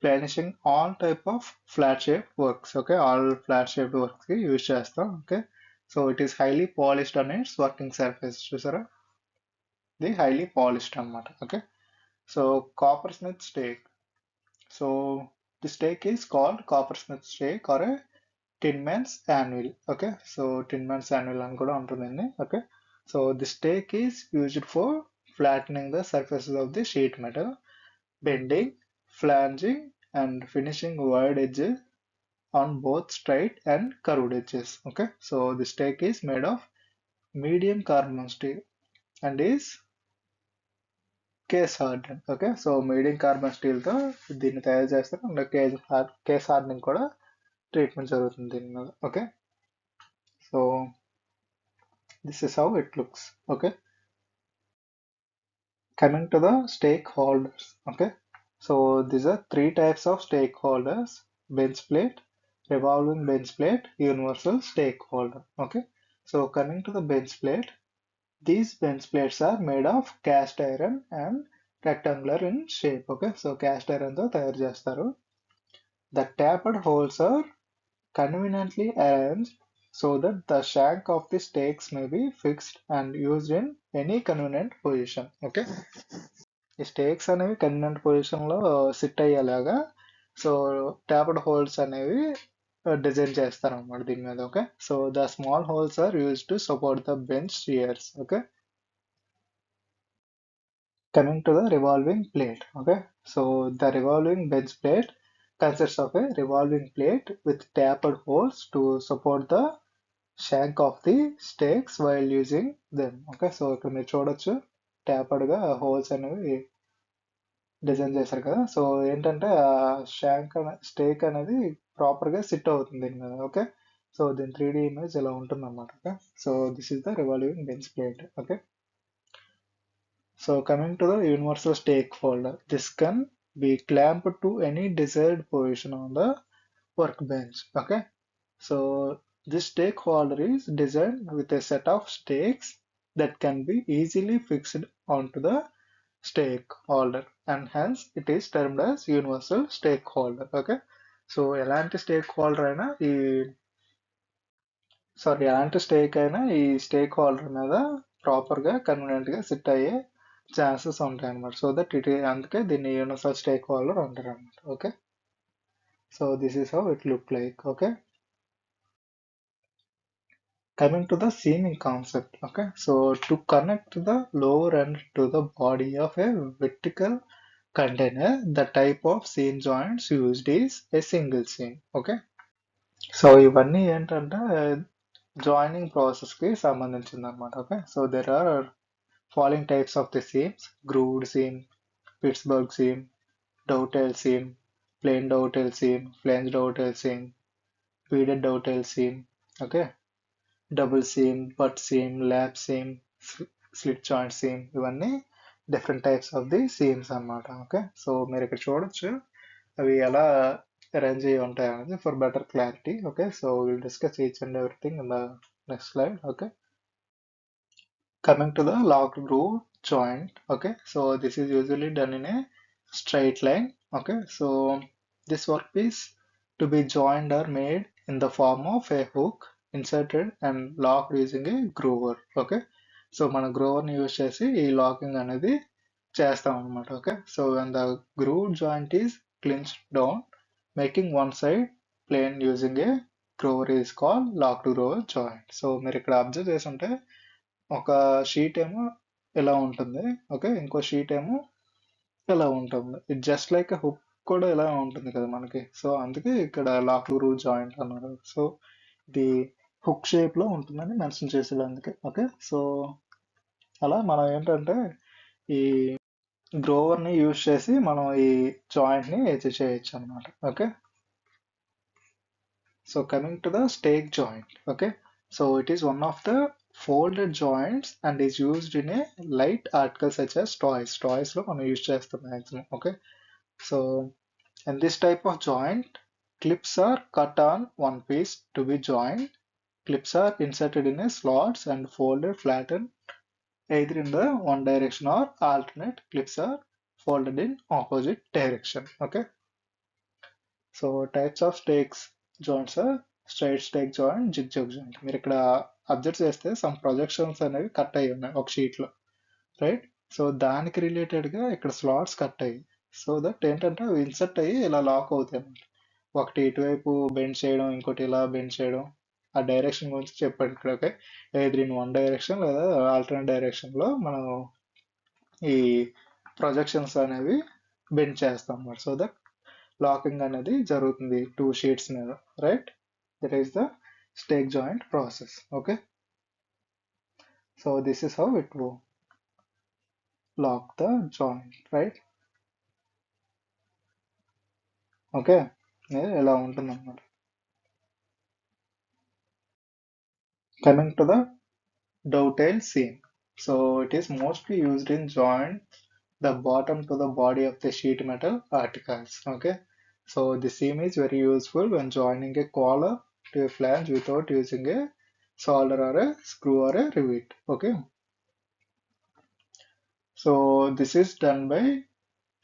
planishing all type of flat shaped works. Okay, all flat shaped works కి use చేస్తాం. Okay, so it is highly polished అనే its working surface. చూసారా, ఇది highly polished అన్నమాట. Okay, so coppersmith stake. So the stake is called coppersmith stake or a tin man's anvil. Okay, so tin man's anvil అని కూడా ఉంటుందండి. Okay, so the stake is used for flattening the surfaces of the sheet metal, bending, flanging, and finishing wide edges on both straight and curved edges. Okay, so the stake is made of medium carbon steel and is case hardened. Okay, so medium carbon steel తో దీన్ని తయారు చేస్తారు and case hardening కూడా treatment జరుగుతుంది దీని మీద. Okay, so this is how it looks. Okay, coming to the stakeholders. Okay, so these are three types of stakeholders: bench plate, revolving bench plate, universal stakeholder. Okay, so coming to the bench plate, these bench plates are made of cast iron and rectangular in shape. Okay, so cast iron తో తయారు చేస్తారు. The tapered holes are conveniently arranged so that the shank of the stakes may be fixed and used in any convenient position. Okay, ఈ stakes అనేవి convenient position లో sit అయ్యేలాగా so tapped holes అనేవి design చేస్తారు అన్నమాట దీని మీద. Okay, so the small holes are use to support the bench shears. Okay, coming to the revolving plate. Okay, so the revolving bench plate consists of a revolving plate with tapered holes to support the shank of the stakes while using them. Okay, so ఇక్కడ మీరు చూడొచ్చు tapered గా holes అనేవి design చేశారు కదా. So ఏంటంటే ఆ shank stake అనేది ప్రాపర్ గా సిట్ అవుతుంది దీని మీద. ఓకే, సో దీని 3D ఇమేజ్ ఇలా ఉంటుంది అన్నమాట. Okay, so this is the revolving bench plate. Okay, so coming to the universal stake holder, this can be clamped to any desired position on the workbench. Okay, so this stake holder is designed with a set of stakes that can be easily fixed onto the stake holder and hence it is termed as universal stake holder. Okay, so ఎలాంటి stake holder అయినా ఎలాంటి stake అయినా ఈ stake holder మీద proper గా convenient గా SIT అయ్యే chances ఉంటాయి అన్నమాట. సో దట్ ఇట్ అందుకే దీన్ని యూనివర్సల్ స్టేక్ హోల్డర్ అంటారు అన్నమాట. Okay, so this is how it look like. Okay, coming to the seaming concept. Okay, so to connect the lower end to the body of a vertical container, the type of seam joints used is a single seam. Okay, so ఇవన్నీ ఏంటంటే joining process కి సంబంధించింది అనమాట. Okay, so there are following types of the seams: grooved seam, Pittsburgh seam, dovetail seam, plain dovetail seam, flange dovetail seam, beaded dovetail seam. Okay, double seam, butt seam, lap seam, slit joint seam, ఇవన్నీ different types of the seems అన్నమాట. Okay, so మీరు ఇక్కడ చూడొచ్చు అవి ఎలా arrange అయ్యి ఉంటాయి అనేది for better clarity. Okay, so will discuss each and everything in the next slide. Okay, coming to the locked groove joint. Okay, so this is usually done in a straight line. Okay, so this workpiece to be joined or made in the form of a hook inserted and locked using a groover. Okay, so మన గ్రోవర్ ని use చేసి ఈ locking అనేది చేస్తాం అనమాట. Okay, so when the groove joint is clinched down making one side plane using a groover is called locked groover joint. So మీరు ఇక్కడ observe చేసి ఉంటే ఒక షీట్ ఏమో ఇలా ఉంటుంది. ఓకే, ఇంకో షీట్ ఏమో ఇలా ఉంటుంది. ఇట్ జస్ట్ లైక్ హుక్ కూడా ఇలా ఉంటుంది కదా మనకి. సో అందుకే ఇక్కడ లాక్ గ్రూవ్ జాయింట్ అన్నారు. సో ఇది హుక్ షేప్ లో ఉంటుందని మెన్షన్ చేసేది అందుకే. ఓకే, సో అలా మనం ఏంటంటే ఈ గ్రోవర్ ని యూజ్ చేసి మనం ఈ జాయింట్ ని అచీవ్ చేయొచ్చు అనమాట. Okay, so coming to the stake joint. Okay, so it is one of the folded joints and is used in a light article such as toys. Toys lo మనం use చేస్తాం maximum. Okay, so in this type of joint clips are cut on one piece to be joined. Clips are inserted in a slots and folded flattened either in the one direction or alternate. Clips are folded in opposite direction. Okay. So types of స్టేక్స్ joints straight stake joint, zigzag joint. మీరు ఇక్కడ observe చేస్తే some projections అనేవి cut అయ్యి ఉన్నాయి ఒక షీట్లో, right? So దానికి రిలేటెడ్గా ఇక్కడ స్లాట్స్ కట్ అయ్యి, సో దట్ ఏంటంటే అవి ఇన్సర్ట్ అయ్యి ఇలా లాక్ అవుతాయి అన్నమాట. ఒకటి ఇటువైపు బెండ్ చేయడం, ఇంకోటి ఇలా బెండ్ చేయడం, ఆ డైరెక్షన్ గురించి చెప్పాడు ఇక్కడ. Okay, either in one direction లేదా ఆల్టర్నేట్ డైరెక్షన్లో మనం ఈ ప్రొజెక్షన్స్ అనేవి బెండ్ చేస్తాం అన్నమాట. సో దట్ లాకింగ్ అనేది జరుగుతుంది టూ షీట్స్ మీద, right? That is the stake joint process. Okay, so this is how it will lock the joint, right? Okay, ఎలా ఉంటుంది అన్నమాట. Coming to the dovetail seam. So it is mostly used in joint the bottom to the body of the sheet metal articles. Okay, so the seam is very useful when joining a collar to a flange without using a solder or a screw or a rivet. Okay, so this is done by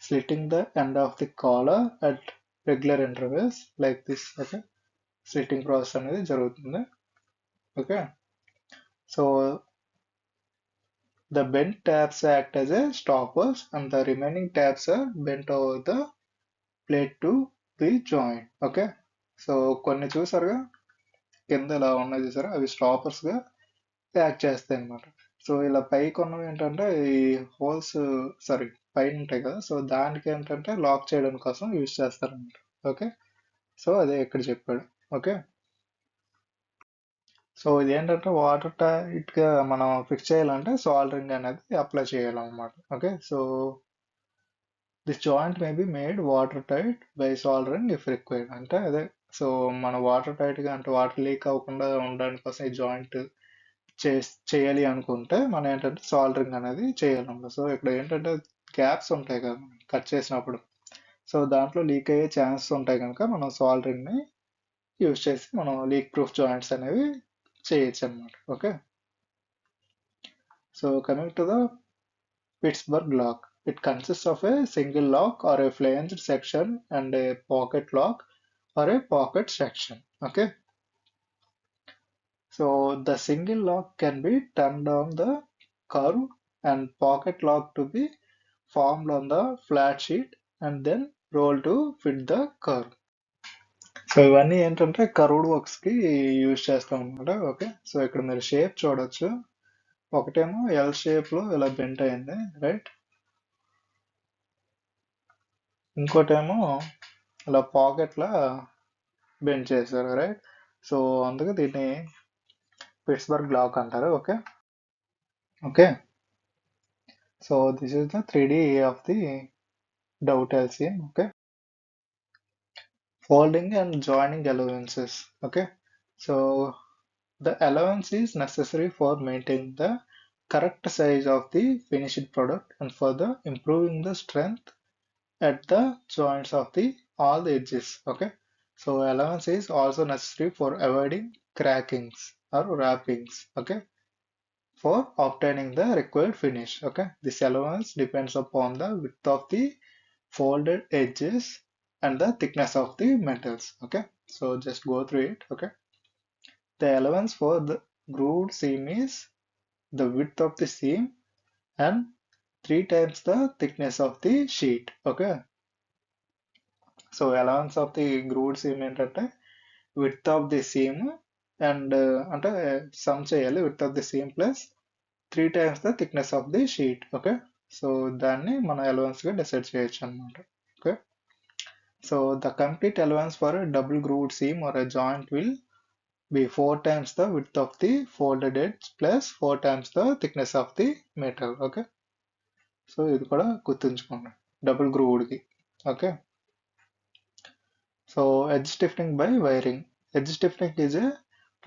slitting the end of the collar at regular intervals like this. Okay, slitting process అనేది జరుగుతుంది. Okay, so the bent tabs act as a stoppers and the remaining tabs are bent over the plate to be joined. Okay, so కొన్ని చూసారుగా కింద ఇలా ఉన్నాయి చూసారా, అవి stoppers గా యాక్ట్ చేస్తాయి అనమాట. సో ఇలా పైకి ఉన్నవి ఏంటంటే ఈ హోల్స్, సారీ పైన ఉంటాయి కదా, సో దానికి ఏంటంటే లాక్ చేయడం కోసం యూజ్ చేస్తారనమాట. ఓకే, సో అదే ఇక్కడ చెప్పాడు. ఓకే, సో ఇది ఏంటంటే వాటర్ టైట్ గా మనం ఫిక్స్ చేయాలంటే సాల్డరింగ్ అనేది అప్లై చేయాలన్నమాట. Okay, so this joint may be made water tight by soldering if required. అంటే అదే, సో మన వాటర్ టైట్ గా అంటే వాటర్ లీక్ అవ్వకుండా ఉండడానికి కోసం ఈ జాయింట్ చేయాలి అనుకుంటే మనం ఏంటంటే సాల్డరింగ్ అనేది చేయాలన్నమాట. సో ఇక్కడ ఏంటంటే గ్యాప్స్ ఉంటాయి కదా కట్ చేసినప్పుడు, సో దాంట్లో లీక్ అయ్యే ఛాన్సెస్ ఉంటాయి కనుక మనం సాల్డరింగ్ ని యూజ్ చేసి మనం లీక్ ప్రూఫ్ జాయింట్స్ అనేవి చేయొచ్చు అనమాట. Okay, so coming to the Pittsburgh lock. It consists of a single lock or a flanged section and a pocket lock or a pocket section. Okay, so the single lock can be turned on the curve and pocket lock to be formed on the flat sheet and then rolled to fit the curve. So ఇవన్నీ ఏంటంటే curved works కి use చేస్తాం అనమాట. Okay, so ఇక్కడ మీరు shape చూడొచ్చు, ఒకటేమో L shape లో ఇలా బెంట్ అయింది, రైట్? ఇంకోటేమో ఇలా పాకెట్ లా బెండ్ చేశారు, రైట్? సో అందుకే దీన్ని పిట్స్బర్గ్ లాక్ అంటారు. Okay, okay, so this is the 3D of the dovetail seam. Okay, folding and joining allowances. Okay, so the allowance is necessary for maintaining the correct size of the finished product and for the improving the strength at the joints of the all the edges. Okay, so allowance is also necessary for avoiding crackings or wrappings. Okay, for obtaining the required finish. Okay, this allowance depends upon the width of the folded edges and the thickness of the metals. Okay, so just go through it. Okay, the allowance for the grooved seam is the width of the seam and 3 times the thickness of the sheet. Okay, so allowance of the grooved seam ఏంటంటే width of the seam and అంటే some చేయాలి width of the seam plus 3 times the thickness of the sheet. Okay, so దాన్ని మన allowance గా decide చేయొచ్చు అనమాట. Okay, so the complete allowance for a double grooved seam or a joint will be 4 times the width of the folded edge plus 4 times the thickness of the metal. Okay, so ఇది కూడా గుర్తుంచుకోండి double గ్రూవ్డ్కి. Okay, so edge stiffening by wiring. Edge stiffening is a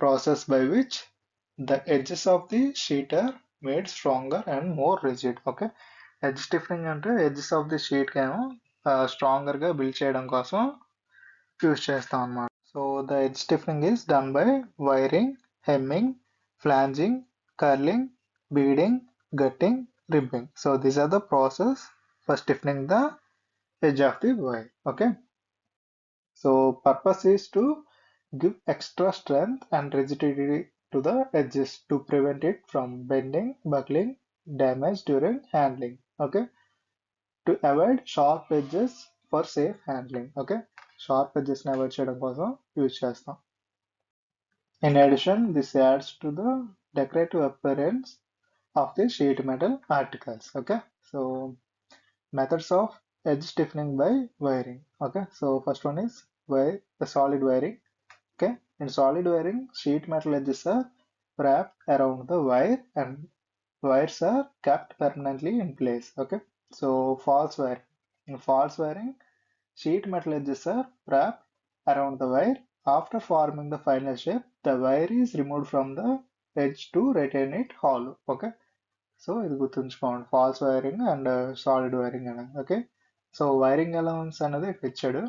process by which the edges of the sheet are made stronger and more rigid. Okay, edge stiffening అంటే edges of the sheet ఏమో stronger గా build చేయడం కోసం use చేస్తాం అన్నమాట. So the edge stiffening is done by wiring, hemming, flanging, curling, beading, gutting, ribbing. So these are the process for stiffening the edge of the wire. Okay, so purpose is to give extra strength and rigidity to the edges to prevent it from bending, buckling, damage during handling. Okay, to avoid sharp edges for safe handling. Okay, sharp edges ని avoid చేయడం కోసం use చేస్తాం. In addition, this adds to the decorative appearance of the sheet metal articles. Okay, so methods of edge stiffening by wiring. Okay, so first one is wire the solid wiring. Okay, in solid wiring, sheet metal edges are wrapped around the wire and wires are kept permanently in place. Okay, so false wiring. In false wiring, sheet metal edges are wrapped around the wire. After forming the final shape, the wire is removed from the edge to retain it hollow. Okay, so ఇది గుర్తుంచుకోండి, false wiring and solid wiring అనేది. Okay, so wiring allowance అనేది ఇక్కడ ఇచ్చాడు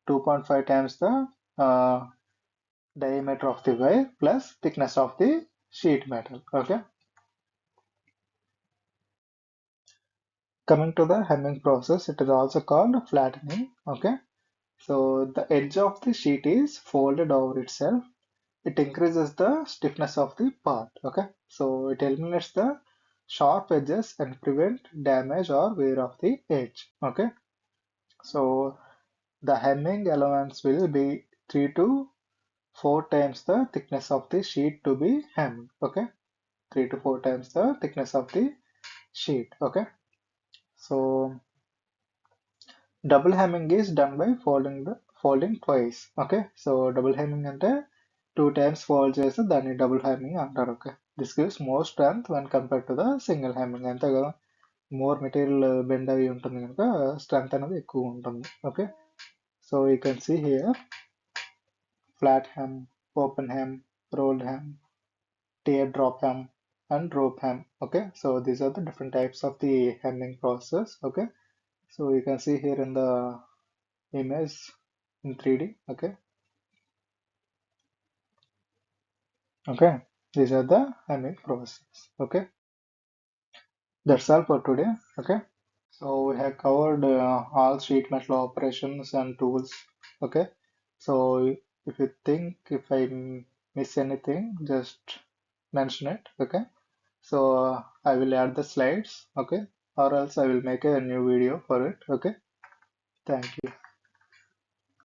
2.5 times the diameter of the wire plus thickness of the sheet metal. Okay, coming to the hemming process, it is also called flattening. Okay, so the edge of the sheet is folded over itself. It increases the stiffness of the part. Okay, so it eliminates the sharp edges and prevent damage or wear of the edge. Okay, so the hemming allowance will be 3 to 4 times the thickness of the sheet to be hemmed. Okay, 3 to 4 times the thickness of the sheet. Okay, so double hemming is done by folding twice. Okay, so double hemming అంటే 2 times fold చేస్తే దాన్ని double hemming అంటారు. Okay, this gives more strength when compare to the single hemming. అంతే కదా, more material bend అవి ఉంటుంది కనుక strength అనేది ఎక్కువ ఉంటుంది. Okay, so you can see here flat hem, open hem, rolled hem, teardrop hem, and rope hem. Okay, so these are the different types of the hemming process. Okay, so you can see here in the image in 3D. Okay, okay, these are the hemming process. Okay, that's all for today. Okay, so we have covered all sheet metal operations and tools. Okay, so if you think if I miss anything, just mention it. Okay, so I will add the slides. Okay, or else I will make a new video for it. Okay, thank you.